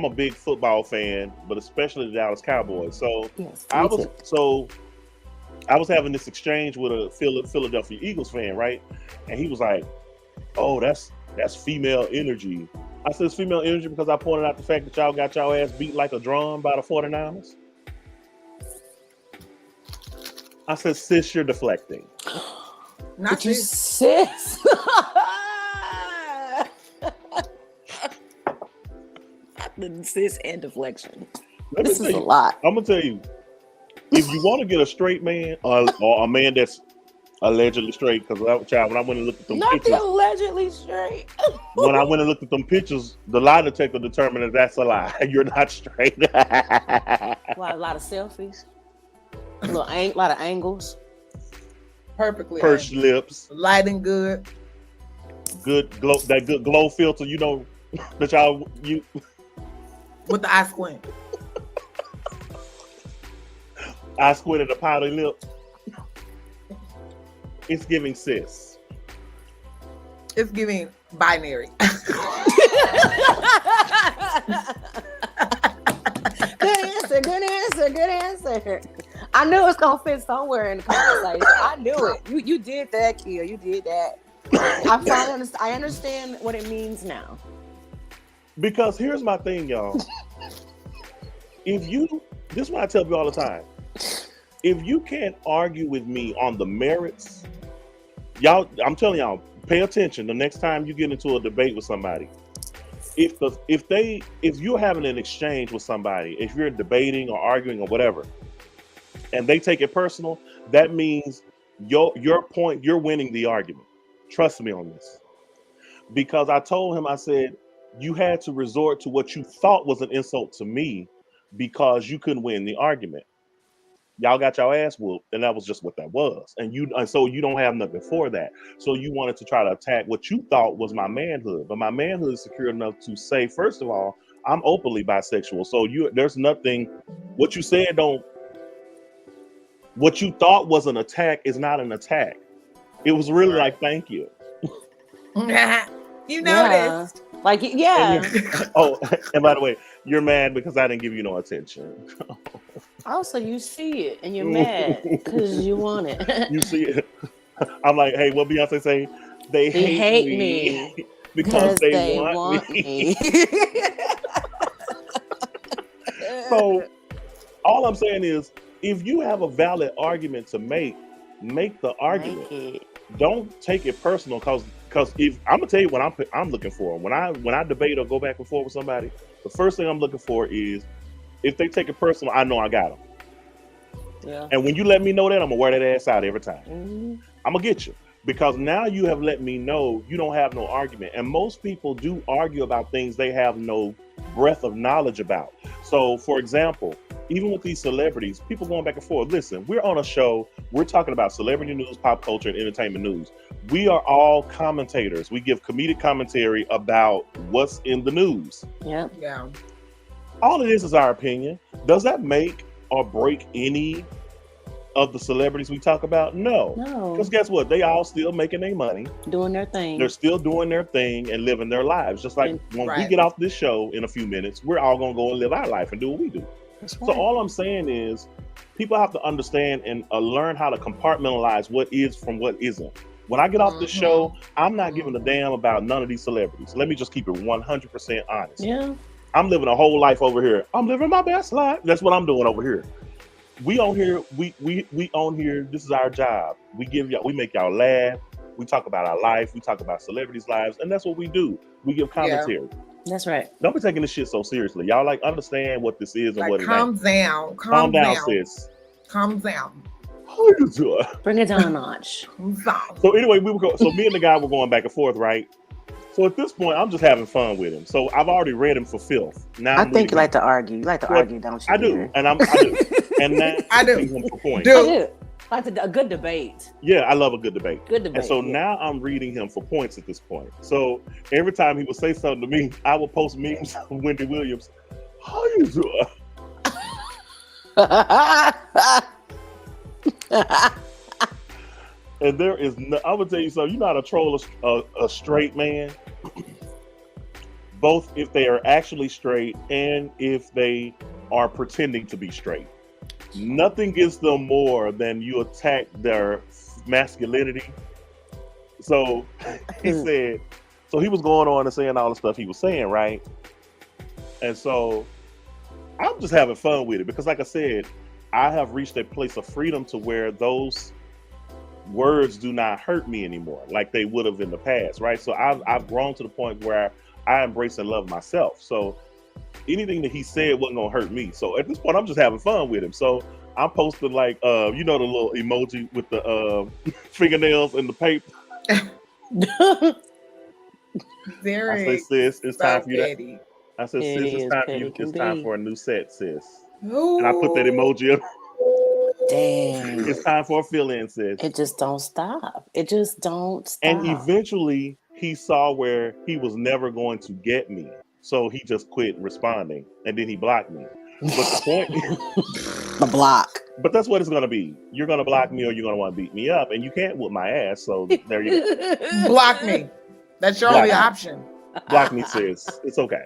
a big football fan, but especially the Dallas Cowboys. So Yes, I was having this exchange with a Philadelphia Eagles fan, right? And he was like, "Oh, that's female energy." I said, "It's female energy because I pointed out the fact that y'all got y'all ass beat like a drum by the 49ers." I said, "Sis, you're deflecting." Not But you this. sis. Sis and deflection. This is a lot. I'm gonna tell you, if you want to get a straight man or a man that's allegedly straight, because when I went and looked at them Not pictures, the allegedly straight. when I went and looked at them pictures, the lie detector determined that that's a lie. You're not straight. A lot of selfies. A lot of angles. Perfectly. Pursed lips, Lighting good. good glow filter. You know that y'all you. With the eye squint. I squinted a powder lip. It's giving sis. It's giving binary. Good answer. I knew it's gonna fit somewhere in the conversation. I knew it. You did that, Kia. You did that. I understand what it means now. Because here's my thing, y'all. This is what I tell you all the time. If you can't argue with me on the merits, y'all, I'm telling y'all, pay attention the next time you get into a debate with somebody. If you're having an exchange with somebody, if you're debating or arguing or whatever, and they take it personal, that means your point, you're winning the argument. Trust me on this. Because I told him, I said, you had to resort to what you thought was an insult to me because you couldn't win the argument. Y'all got your ass whooped, and that was just what that was. And so you don't have nothing for that. So you wanted to try to attack what you thought was my manhood. But my manhood is secure enough to say, first of all, I'm openly bisexual. So there's nothing, what you said what you thought was an attack is not an attack. It was really like, thank you. You noticed. Like, yeah. Oh, and by the way, you're mad because I didn't give you no attention. Also, you see it and you're mad because you want it. You see it. I'm like, hey, what Beyonce say? They hate me because they want me. So all I'm saying is, if you have a valid argument to make the argument. Don't take it personal, because if I'm gonna tell you what I'm looking for when I debate or go back and forth with somebody, the first thing I'm looking for is if they take it personal, I know I got them. Yeah. And when you let me know that, I'm gonna wear that ass out every time. Mm-hmm. I'm gonna get you, because now you have let me know you don't have no argument. And most people do argue about things they have no breadth of knowledge about. So, for example, even with these celebrities, people going back and forth. Listen, we're on a show. We're talking about celebrity news, pop culture, and entertainment news. We are all commentators. We give comedic commentary about what's in the news. Yeah. Yeah. All of this is our opinion. Does that make or break any of the celebrities we talk about? No. Because guess what? They all still making their money. Doing their thing. They're still doing their thing and living their lives. Just like when we get off this show in a few minutes, we're all going to go and live our life and do what we do. That's right. So all I'm saying is people have to understand and learn how to compartmentalize what is from what isn't. When I get off the show, I'm not giving a damn about none of these celebrities. Let me just keep it 100% honest. Yeah. I'm living a whole life over here. I'm living my best life. That's what I'm doing over here. We on here. We on here. This is our job. We make y'all laugh. We talk about our life. We talk about celebrities' lives, and that's what we do. We give commentary. Yeah. That's right. Don't be taking this shit so seriously. Y'all understand what this is and what it ain't. Calm down, sis. Calm down. How you doing? Bring it down a notch. So anyway, so me and the guy were going back and forth, right? So at this point, I'm just having fun with him. So I've already read him for filth. Now I think you like to argue. You like to argue, don't you? I do, and I do, and now I do. Him for points. I do. Like a good debate. Yeah, I love a good debate. Good debate. And so now I'm reading him for points at this point. So every time he would say something to me, I would post memes of Wendy Williams. How you doing? And there is no, I'm gonna tell you something. You know how to troll a straight man, both if they are actually straight and if they are pretending to be straight. Nothing gets them more than you attack their masculinity. So he said, so he was going on and saying all the stuff he was saying, right? And so I'm just having fun with it because, like I said, I have reached a place of freedom to where those words do not hurt me anymore like they would have in the past, right? So I've grown to the point where I embrace and love myself. So anything that he said wasn't gonna hurt me. So at this point, I'm just having fun with him. So I'm posting like the little emoji with the fingernails and the paper. Very. I say, sis, it's time for you petty. I said, sis, it's time for you. It's time for a new set, sis. Ooh. And I put that emoji up. Damn. It's time for a fill-in, sis. It just don't stop. It just don't stop. And eventually, he saw where he was never going to get me. So he just quit responding. And then he blocked me. But the point... The block. But that's what it's going to be. You're going to block me or you're going to want to beat me up. And you can't whoop my ass. So there you go. Block me. That's your only option. Block me, sis. It's okay.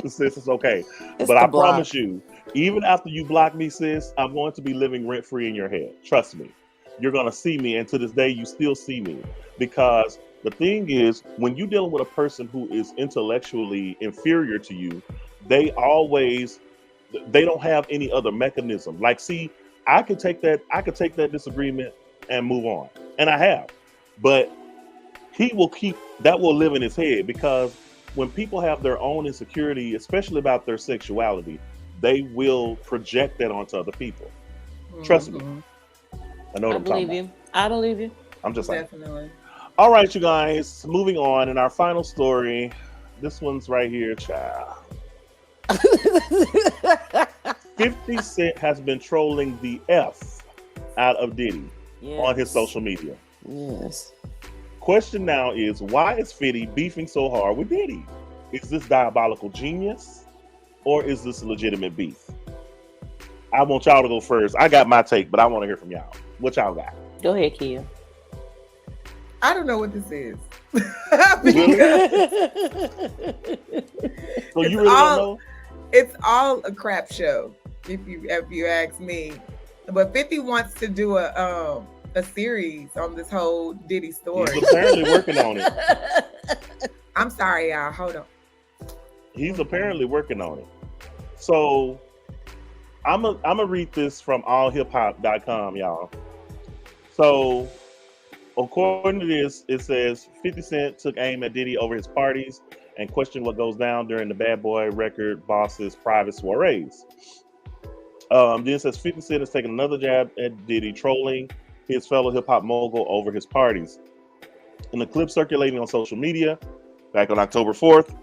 Sis, it's okay. It's but I block. promise you, even after you block me, sis, I'm going to be living rent-free in your head. Trust me. You're going to see me. And to this day, you still see me. Because the thing is, when you're dealing with a person who is intellectually inferior to you, they don't have any other mechanism. Like, see, I could take that disagreement and move on. And I have. But that will live in his head, because when people have their own insecurity, especially about their sexuality, they will project that onto other people. Trust me. I know what I'm talking about. I believe you. I'm just like, Definitely. all right, you guys, moving on. In our final story, this one's right here, child. 50 Cent has been trolling the F out of Diddy on his social media. Yes. Question now is, why is 50 beefing so hard with Diddy? Is this diabolical genius or is this legitimate beef? I want y'all to go first. I got my take, but I want to hear from y'all. What y'all got? Go ahead, Kia. I don't know what this is. Really? So you really don't know? It's all a crap show, if you ask me. But 50 wants to do a series on this whole Diddy story. He's apparently working on it. I'm sorry, y'all. Hold on. He's apparently working on it. So I'm gonna read this from allhiphop.com, y'all. So, according to this, it says 50 Cent took aim at Diddy over his parties and questioned what goes down during the Bad Boy record boss's private soirees. Then it says 50 Cent is taking another jab at Diddy trolling his fellow hip-hop mogul over his parties. In a clip circulating on social media back on October 4th,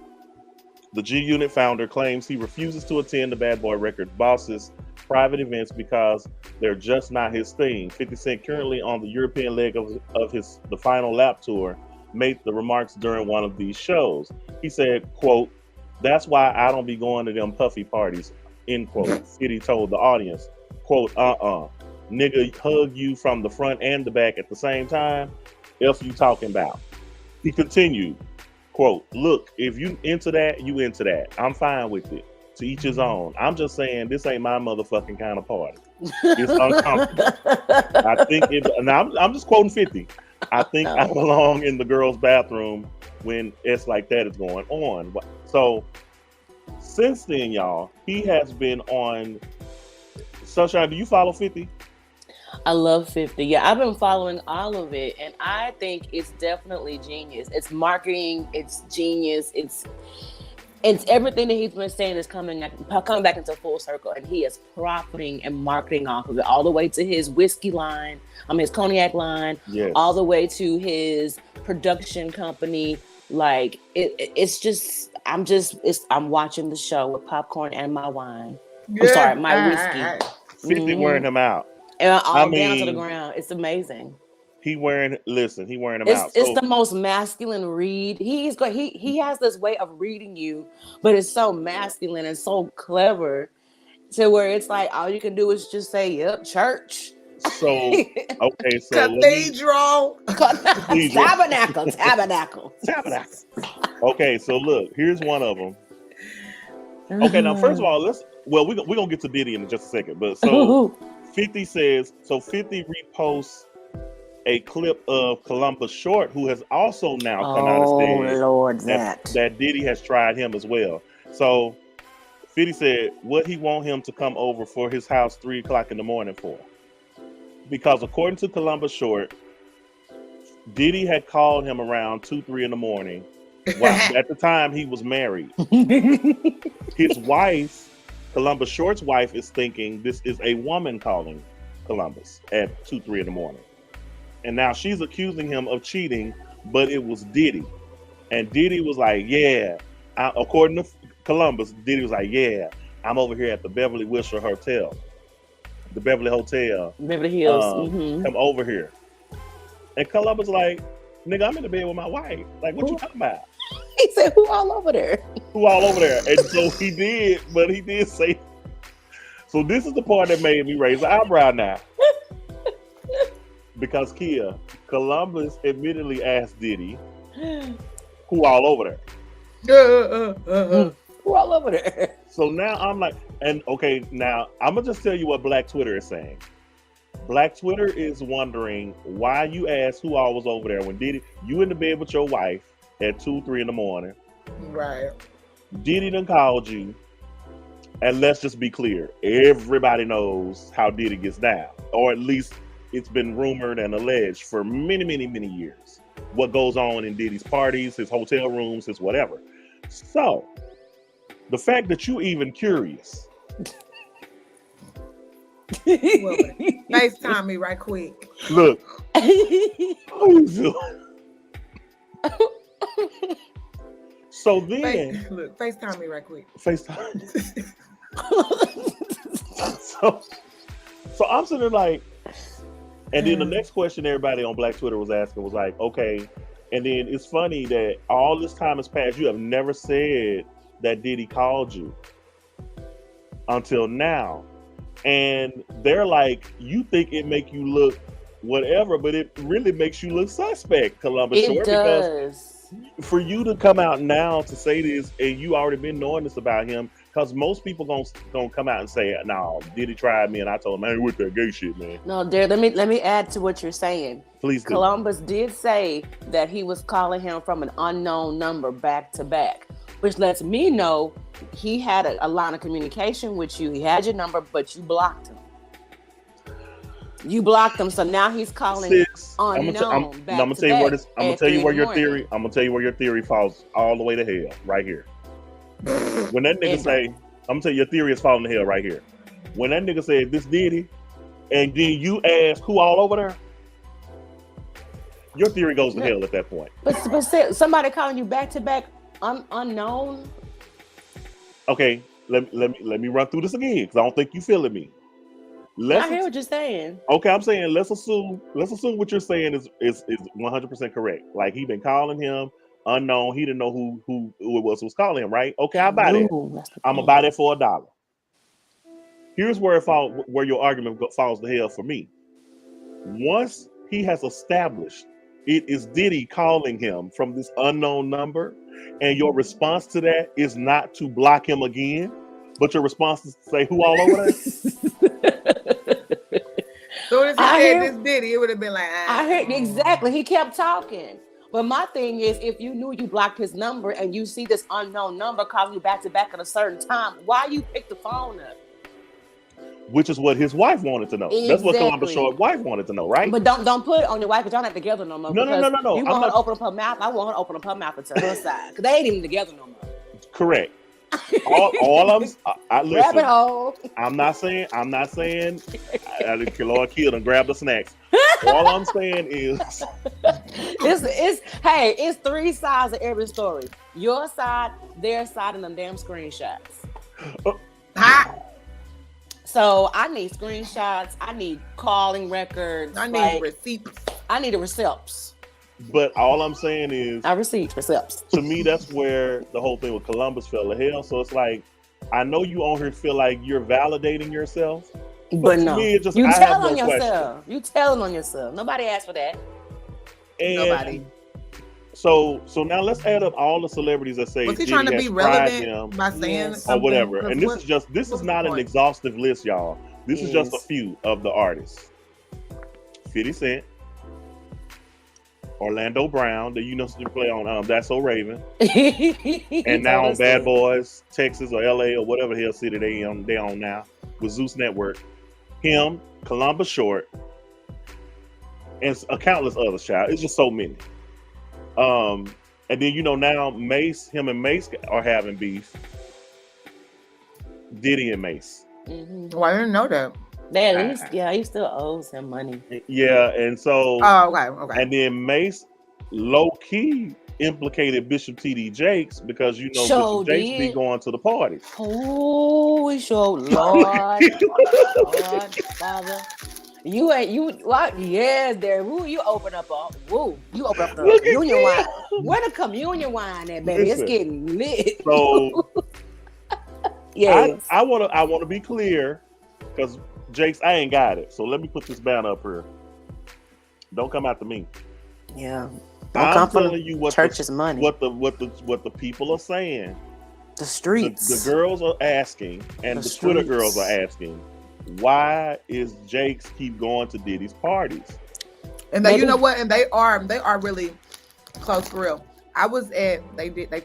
the G-Unit founder claims he refuses to attend the Bad Boy Records boss's private events because they're just not his thing. 50 Cent, currently on the European leg of the final lap tour, made the remarks during one of these shows. He said, quote, "That's why I don't be going to them puffy parties," end quote. 50 told the audience, quote, "Nigga hug you from the front and the back at the same time? Else you talking about?" He continued, quote, "Look, if you into that, you into that. I'm fine with it. To each his own. I'm just saying this ain't my motherfucking kind of party. It's uncomfortable. I think I'm just quoting 50. I think I belong in the girls' bathroom when it's like that is going on." So since then, y'all, he has been on Sunshine. Do you follow 50? I love 50. Yeah, I've been following all of it, and I think it's definitely genius. It's marketing, it's genius, it's everything that he's been saying is coming back into full circle, and he is profiting and marketing off of it, all the way to his whiskey line, his cognac line, yes, all the way to his production company. Like I'm watching the show with popcorn and my wine. I'm sorry, my whiskey. 50 wearing him out. And all down to the ground. It's amazing. He wearing him out. It's the most masculine read. He has this way of reading you, but it's so masculine and so clever to where it's like all you can do is just say, "Yep, church." So okay, so cathedral. Tabernacle. Okay, so look, here's one of them. Okay, now first of all, we're gonna get to Diddy in just a second, but so 50 says, 50 reposts a clip of Columbus Short, who has also now come out and said that Diddy has tried him as well. So 50 said, would he want him to come over for his house 3 o'clock in the morning for? Because according to Columbus Short, Diddy had called him around 2-3 in the morning. Well, at the time he was married. His wife, Columbus Short's wife, is thinking this is a woman calling Columbus at 2-3 in the morning. And now she's accusing him of cheating, but it was Diddy. And Diddy was like, yeah. According to Columbus, Diddy was like, yeah, I'm over here at the Beverly Wilshire Hotel. The Beverly Hotel. Beverly Hills. Come over here. And Columbus like, nigga, I'm in the bed with my wife. Like, what you talking about? He said, who all over there? Who all over there? And so he did, but he did say. So this is the part that made me raise the eyebrow now. Because Kia, Columbus admittedly asked Diddy, who all over there? Who all over there? So now I'm like, and okay, now I'm going to just tell you what Black Twitter is saying. Black Twitter is wondering why you asked who all was over there when Diddy, you in the bed with your wife at 2-3 in the morning. Right. Diddy done called you. And let's just be clear. Everybody knows how Diddy gets down. Or at least it's been rumored and alleged for many, many, many years. What goes on in Diddy's parties, his hotel rooms, his whatever. So, the fact that you even curious. FaceTime me right quick. Look. How you doing? So then, FaceTime me right quick. FaceTime. so I'm sitting there like, and then the next question everybody on Black Twitter was asking was like, okay, and then it's funny that all this time has passed. You have never said that Diddy called you until now. And they're like, you think it make you look whatever, but it really makes you look suspect, Columbus Short. It does. Because for you to come out now to say this, and you already been knowing this about him, because most people gonna come out and say, "No, Diddy tried me," and I told him, "I ain't with that gay shit, man." No, dear. Let me add to what you're saying. Please do. Columbus did say that he was calling him from an unknown number back to back. which lets me know he had a line of communication with you. He had your number, but you blocked him. You blocked him, so now he's calling unknown. I'm gonna tell you where this. I'm gonna tell you where your theory. I'm gonna tell you where your theory falls all the way to hell. Right here. When that nigga say, I'm gonna tell you your theory is falling to hell right here. When that nigga said this Diddy, and then you ask who all over there, your theory goes to hell at that point. But somebody calling you back to back unknown. Okay, let me run through this again because I don't think you feeling me. I hear what you're saying. Okay, I'm saying let's assume what you're saying is 100% correct. Like he been calling him unknown. He didn't know who it was who was calling him, right? Okay, I buy that. I'm gonna buy that for $1. Here's where where your argument falls to hell for me. Once he has established it is Diddy calling him from this unknown number, and your response to that is not to block him again, but your response is to say who all over there. So as he said this Diddy, it would have been like, I heard exactly. He kept talking. But my thing is, if you knew you blocked his number and you see this unknown number calling you back to back at a certain time, why you pick the phone up? Which is what his wife wanted to know. Exactly. That's what Columbus Short wife wanted to know, right? But don't put it on your wife because y'all not together no more. No. You want her to open up her mouth. I want her to open up her mouth and tell her side because they ain't even together no more. Correct. All of them. Listen, rabbit hole. I'm not saying. Lord killed and grabbed the snacks. All I'm saying is, it's 3 sides of every story. Your side, their side, and them damn screenshots. So I need screenshots. I need calling records. I need receipts. I need the receipts. But all I'm saying is, receipts. To me, that's where the whole thing with Columbus fell to hell. So it's like, I know you on here feel like you're validating yourself, but no, me, it just, you telling on yourself. You telling on yourself. Nobody asked for that. And nobody. So now let's add up all the celebrities that say was he trying to be relevant by saying or whatever. And this is not an exhaustive list, y'all. This is just a few of the artists. 50 Cent, Orlando Brown, that play on That's So Raven, and now on Bad Boys, Texas or LA or whatever hell city they on now with Zeus Network. Him, Columbus Short, and a countless others. Child, it's just so many. And then now him and Mace are having beef. Diddy and Mace. Mm-hmm. Well, I didn't know that. He still owes him money. Yeah, and so. Oh, okay. And then Mace low key implicated Bishop T.D. Jakes because Bishop Jakes be going to the parties. Oh, Lord, Father. What? Yes, there. Woo, you open up the communion wine. Where the communion wine at, baby? Listen, it's getting lit. So, yes. I want to be clear because Jakes, I ain't got it. So let me put this banner up here. Don't come after me. Yeah. I'm telling you what church's money. What the people are saying. The streets. The girls are asking, and the Twitter girls are asking, why is Jakes keep going to Diddy's parties? And you know what? And they are really close for real. I was they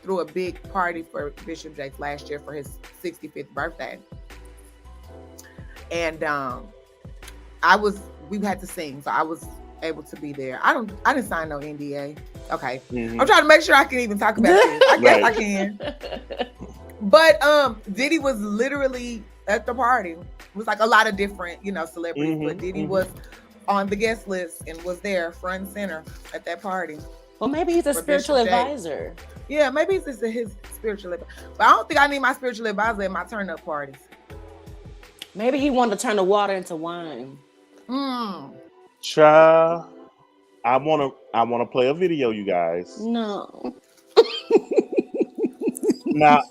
threw a big party for Bishop Jakes last year for his 65th birthday. And we had to sing, so I was able to be there. I didn't sign no NDA. Okay. Mm-hmm. I'm trying to make sure I can even talk about this. I guess I can. But Diddy was literally at the party. It was like a lot of different, celebrities, but Diddy was on the guest list and was there front and center at that party. Well, maybe he's a spiritual advisor. Yeah, maybe it's his spiritual advisor. But I don't think I need my spiritual advisor at my turn-up parties. Maybe he wanted to turn the water into wine. Child, I wanna play a video, you guys. No. Now,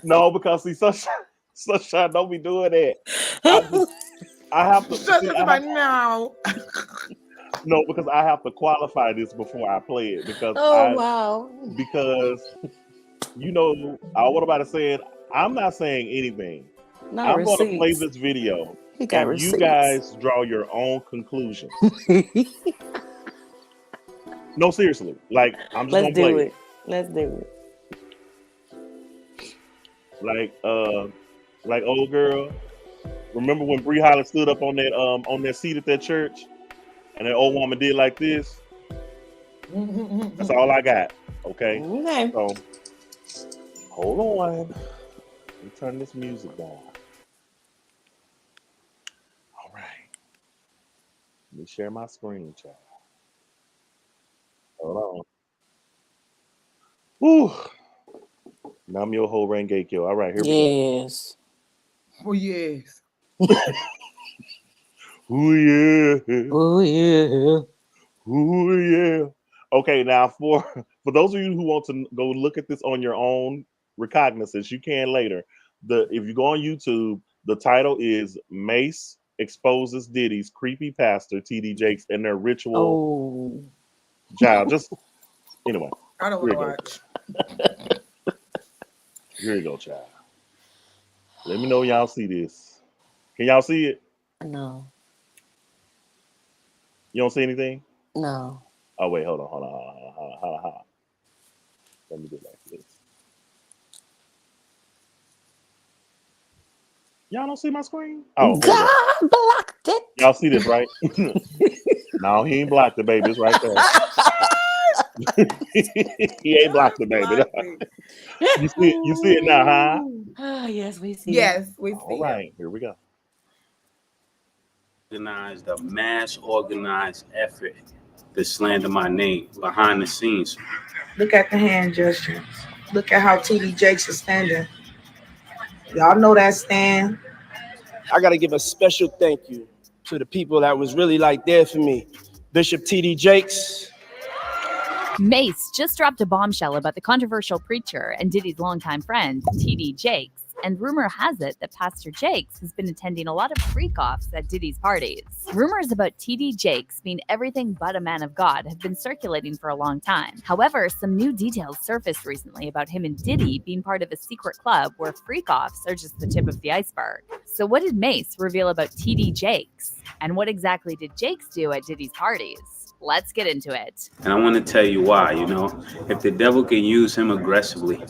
no, because see, Sunshine don't be doing that. I have to. No, because I have to qualify this before I play it because. Wow. Because, what about it saying? I'm not saying anything. I'm going to play this video. And you guys draw your own conclusions. No, seriously. Like, I'm just Let's gonna play do it. it. Let's do it. Like old girl. Remember when Bree Holly stood up on that seat at that church, and that old woman did like this? That's all I got. Okay. Okay. So hold on. Let me turn this music down. All right. Let me share my screen, child. Hold on. Woo. Nam yo ho renge kyo. All right, here we go. Yes. Oh yes. Ooh yeah. Oh yeah. Ooh yeah. Okay, now for those of you who want to go look at this on your own recognizance, you can later. If you go on YouTube, the title is Mace Exposes Diddy's Creepy Pastor TD Jakes and Their Ritual. Oh. Child, just anyway. I don't want to watch. Here you go, child. Let me know y'all see this. Can y'all see it? No. You don't see anything? No. Oh wait, hold on. Let me get back to this. Y'all don't see my screen? Oh, God blocked it. y'all see this, right? No, he ain't blocked the baby. It's right there. He ain't blocked the baby. You see it now, huh? Oh, yes, we see. Yes, we see. All right, here we go. Organized a mass organized effort to slander my name behind the scenes. Look at the hand gestures. Look at how TD Jakes is standing. Y'all know that stand. I got to give a special thank you to the people that was really like there for me. Bishop TD Jakes. Mace just dropped a bombshell about the controversial preacher and Diddy's longtime friend, TD Jakes, and rumor has it that Pastor Jakes has been attending a lot of freak-offs at Diddy's parties. Rumors about TD Jakes being everything but a man of God have been circulating for a long time. However, some new details surfaced recently about him and Diddy being part of a secret club where freak-offs are just the tip of the iceberg. So what did Mace reveal about TD Jakes? And what exactly did Jakes do at Diddy's parties? Let's get into it. And I want to tell you why, if the devil can use him aggressively,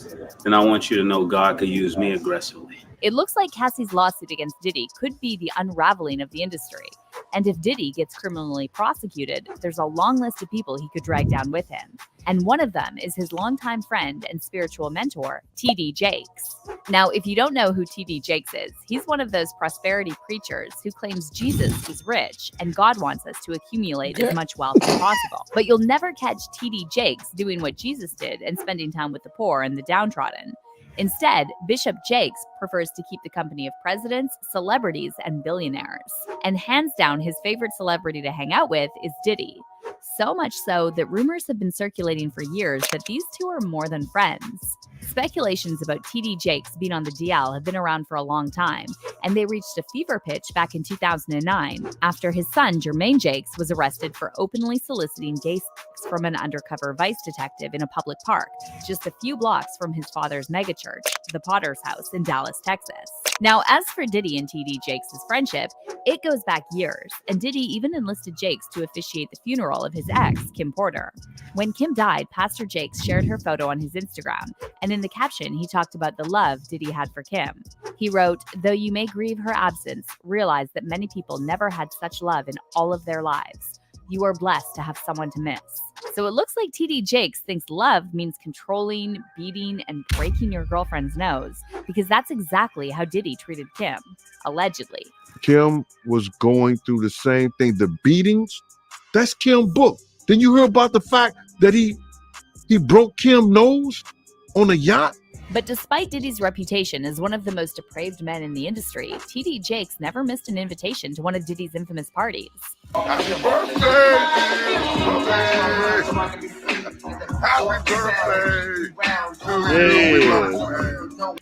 then I want you to know God could use me aggressively. It looks like Cassie's lawsuit against Diddy could be the unraveling of the industry. And if Diddy gets criminally prosecuted, there's a long list of people he could drag down with him. And one of them is his longtime friend and spiritual mentor, TD Jakes. Now, if you don't know who TD Jakes is, he's one of those prosperity preachers who claims Jesus is rich and God wants us to accumulate as much wealth as possible. But you'll never catch TD Jakes doing what Jesus did and spending time with the poor and the downtrodden. Instead, Bishop Jakes prefers to keep the company of presidents, celebrities, and billionaires. And hands down, his favorite celebrity to hang out with is Diddy. So much so that rumors have been circulating for years that these two are more than friends. Speculations about TD Jakes being on the DL have been around for a long time, and they reached a fever pitch back in 2009 after his son, Jermaine Jakes, was arrested for openly soliciting gay sex from an undercover vice detective in a public park, just a few blocks from his father's megachurch, the Potter's House in Dallas, Texas. Now, as for Diddy and TD Jakes' friendship, it goes back years, and Diddy even enlisted Jakes to officiate the funeral of his ex, Kim Porter. When Kim died, Pastor Jakes shared her photo on his Instagram, and in the caption, he talked about the love Diddy had for Kim. He wrote, "Though you may grieve her absence, realize that many people never had such love in all of their lives. You are blessed to have someone to miss." So it looks like TD Jakes thinks love means controlling, beating, and breaking your girlfriend's nose, because that's exactly how Diddy treated Kim, allegedly. Kim was going through the same thing. The beatings, that's Kim's book. Then you hear about the fact that he broke Kim's nose on a yacht? But despite Diddy's reputation as one of the most depraved men in the industry, TD Jakes never missed an invitation to one of Diddy's infamous parties. Happy birthday! Happy birthday!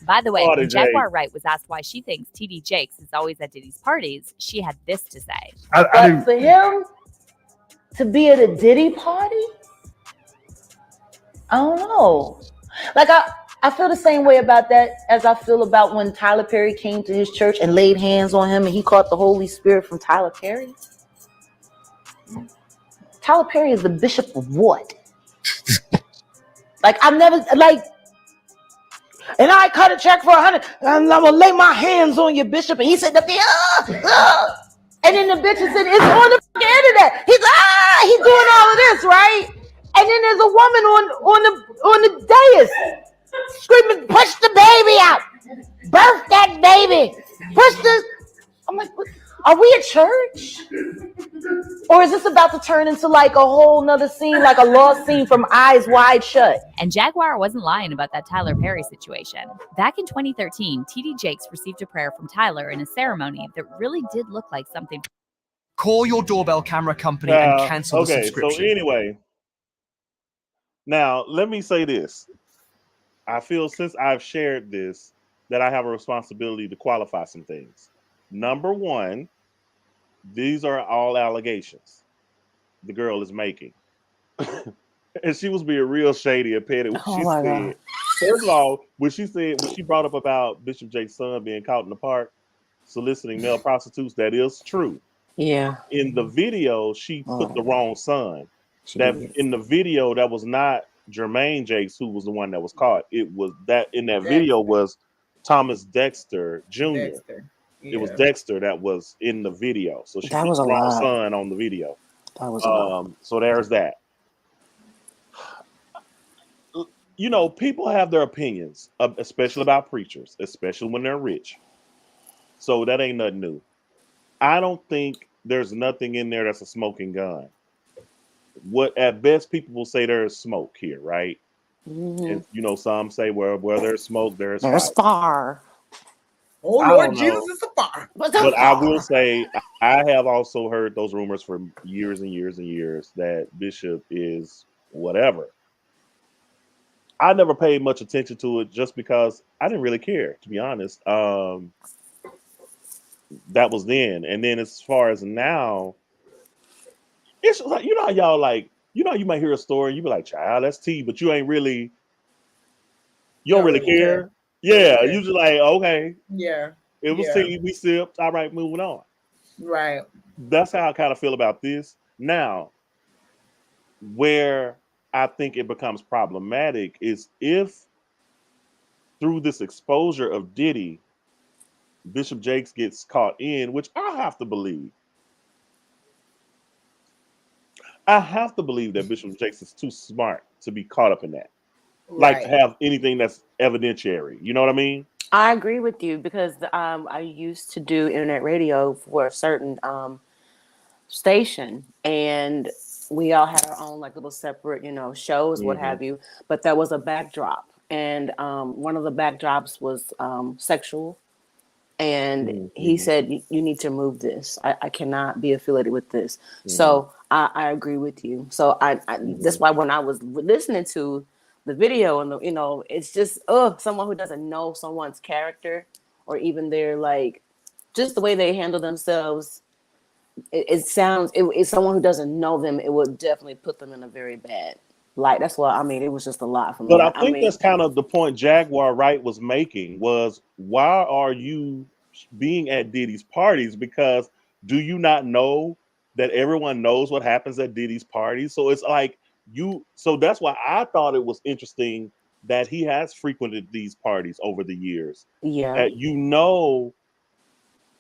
By the way, Party when Jaguar Jake. Wright was asked why she thinks TD Jakes is always at Diddy's parties, she had this to say. But for him to be at a Diddy party, I don't know. Like I feel the same way about that as I feel about when Tyler Perry came to his church and laid hands on him and he caught the Holy Spirit from Tyler Perry. Tyler Perry is the bishop of what? Like, I've never, like, and I cut a check for $100, and I'm gonna lay my hands on your bishop. And he said, and then the bitch is saying, it's on the fucking internet. He's doing all of this, right? And then there's a woman on the dais screaming, push the baby out, birth that baby, push this. I'm like, are we a church? Or is this about to turn into like a whole nother scene, like a lost scene from Eyes Wide Shut? And Jaguar wasn't lying about that Tyler Perry situation. Back in 2013, TD Jakes received a prayer from Tyler in a ceremony that really did look like something. Call your doorbell camera company and cancel the subscription. So anyway, now let me say this. I feel since I've shared this that I have a responsibility to qualify some things. Number one, these are all allegations the girl is making. And she was being real shady and petty when she said. First of all, when she brought up about Bishop Jake's son being caught in the park soliciting male prostitutes, that is true. Yeah. In the video, she put the wrong son. In the video, that was not Jermaine Jakes who was the one that was caught. It was that in that video was Thomas Dexter Jr. It was Dexter that was in the video. So she put the wrong son on the video. That was so there's that. You know, people have their opinions, especially about preachers, especially when they're rich. So that ain't nothing new. I don't think there's nothing in there that's a smoking gun. What at best people will say there is smoke here, right? Mm-hmm. And you know, some say where there's smoke, there's fire. Oh Lord Jesus is a fire. But I will say I have also heard those rumors for years and years and years that Bishop is whatever. I never paid much attention to it just because I didn't really care, to be honest. That was then. And then as far as now, it's like, you know how y'all like, you know, you might hear a story and you be like, child, that's tea, but you ain't really, you don't really care. Yeah, you just like, okay. Yeah. It was tea, we sipped. All right, moving on. Right. That's how I kind of feel about this. Now, where I think it becomes problematic is if through this exposure of Diddy, Bishop Jakes gets caught in, which I have to believe. I have to believe that Bishop Jakes is too smart to be caught up in that. Like to have anything that's evidentiary. You know what I mean? I agree with you because I used to do internet radio for a certain station, and we all had our own like little separate, you know, shows, what have you. But there was a backdrop, and one of the backdrops was sexual. And he said, you need to remove this. I cannot be affiliated with this. So I agree with you. So I that's why when I was listening to the video and the, you know, it's just someone who doesn't know someone's character or even their like just the way they handle themselves. It sounds it's someone who doesn't know them. It would definitely put them in a very bad light. That's why I mean it was just a lot for me. But I think that's kind of the point Jaguar Wright was making was why are you being at Diddy's parties? Because do you not know that everyone knows what happens at Diddy's parties? So it's like so that's why I thought it was interesting that he has frequented these parties over the years. Yeah. That you know,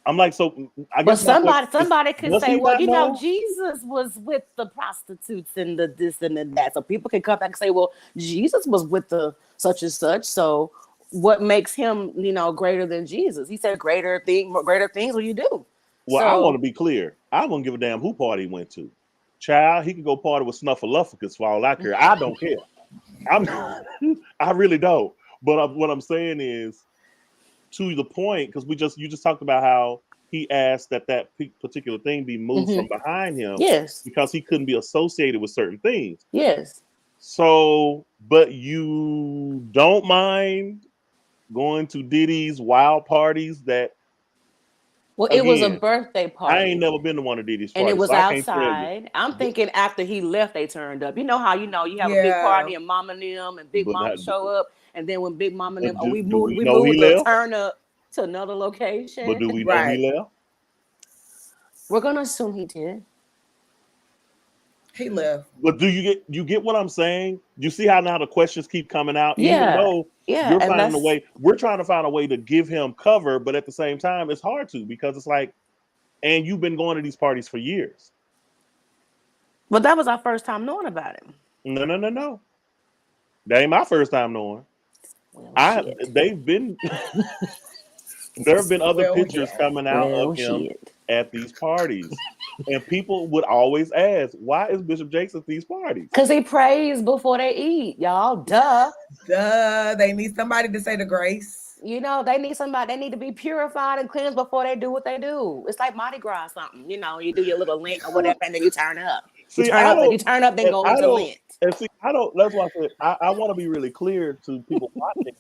I'm like, so I guess somebody could say, well, you know, Jesus was with the prostitutes and the this and the that. So people can come back and say, well, Jesus was with the such and such. So what makes him, you know, greater than Jesus? He said greater things will you do. Well, so, I want to be clear. I won't give a damn who party he went to. Child, he could go party with Snuffleupagus for all I care. I don't care. I really don't. But what I'm saying is, to the point, because you just talked about how he asked that particular thing be moved from behind him. Yes. Because he couldn't be associated with certain things. Yes. So, but you don't mind going to Diddy's wild parties that. Well, it was a birthday party. I ain't never been to one of Diddy's parties. And it was outside. I'm thinking after he left, they turned up. You know how you have a big party and Mama and them and Big Mama show up. And then when Big Mama and them, we moved the turn up to another location. But do we know he left? We're going to assume he did. He left. But do you get what I'm saying? You see how now the questions keep coming out, even Yeah. though Yeah, you're and finding a that's way. We're trying to find a way to give him cover, but at the same time, it's hard to because it's like, and you've been going to these parties for years. But that was our first time knowing about him. No. That ain't my first time knowing. Well, They've been there have been other Well, pictures yeah. coming out Well, of him shit. at these parties. And people would always ask, why is Bishop Jakes at these parties? Because he prays before they eat, y'all. Duh. They need somebody to say the grace. You know, they need somebody. They need to be purified and cleansed before they do what they do. It's like Mardi Gras or something. You know, you do your little Lent or whatever, and then you turn up. See, You turn up, then go into Lent. And see, I don't. That's why I said I want to be really clear to people watching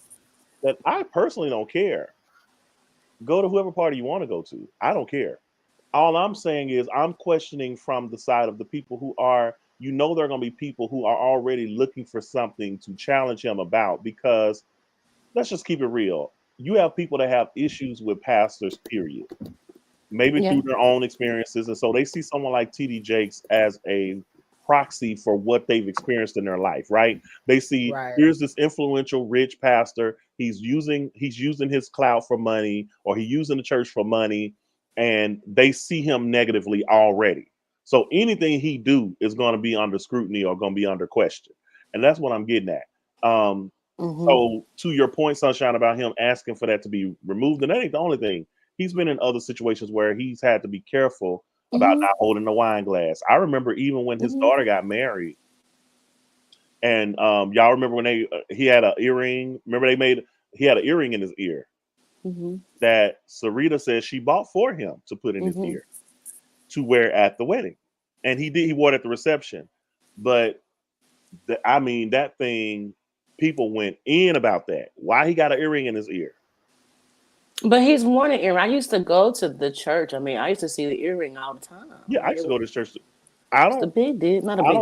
that I personally don't care. Go to whoever party you want to go to. I don't care. All I'm saying is I'm questioning from the side of the people who are, there are going to be people who are already looking for something to challenge him about, because let's just keep it real. You have people that have issues with pastors, period. Maybe through their own experiences. And so they see someone like TD Jakes as a proxy for what they've experienced in their life, right? They see here's this influential, rich pastor. He's using his clout for money, or he's using the church for money, and they see him negatively already. So anything he do is going to be under scrutiny or going to be under question. And that's what I'm getting at. So to your point, Sunshine, about him asking for that to be removed, and that ain't the only thing. He's been in other situations where he's had to be careful about not holding the wine glass. I remember even when his daughter got married, and y'all remember when he had an earring. Remember he had an earring in his ear that Sarita said she bought for him to put in his ear to wear at the wedding, and he wore it at the reception. But that thing, people went in about that. Why he got an earring in his ear? But he's worn an earring. I used to go to the church. I mean, I used to see the earring all the time. Yeah, I used to go to church. I don't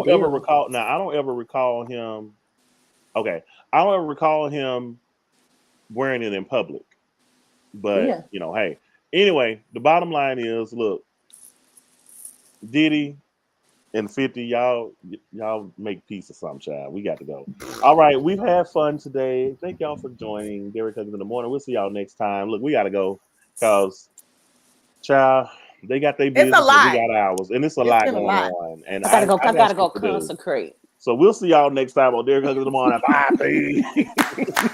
ever recall him. Okay, I don't ever recall him wearing it in public. But hey. Anyway, the bottom line is, look, Diddy and 50, y'all make peace or something, child. We got to go. All right, we've had fun today. Thank y'all for joining Derek Cousins in the Morning. We'll see y'all next time. Look, we got to go because, child, they got their business and we got ours, and it's a lot going on. And I gotta go consecrate. So we'll see y'all next time on Derek Cousins in the Morning. Bye.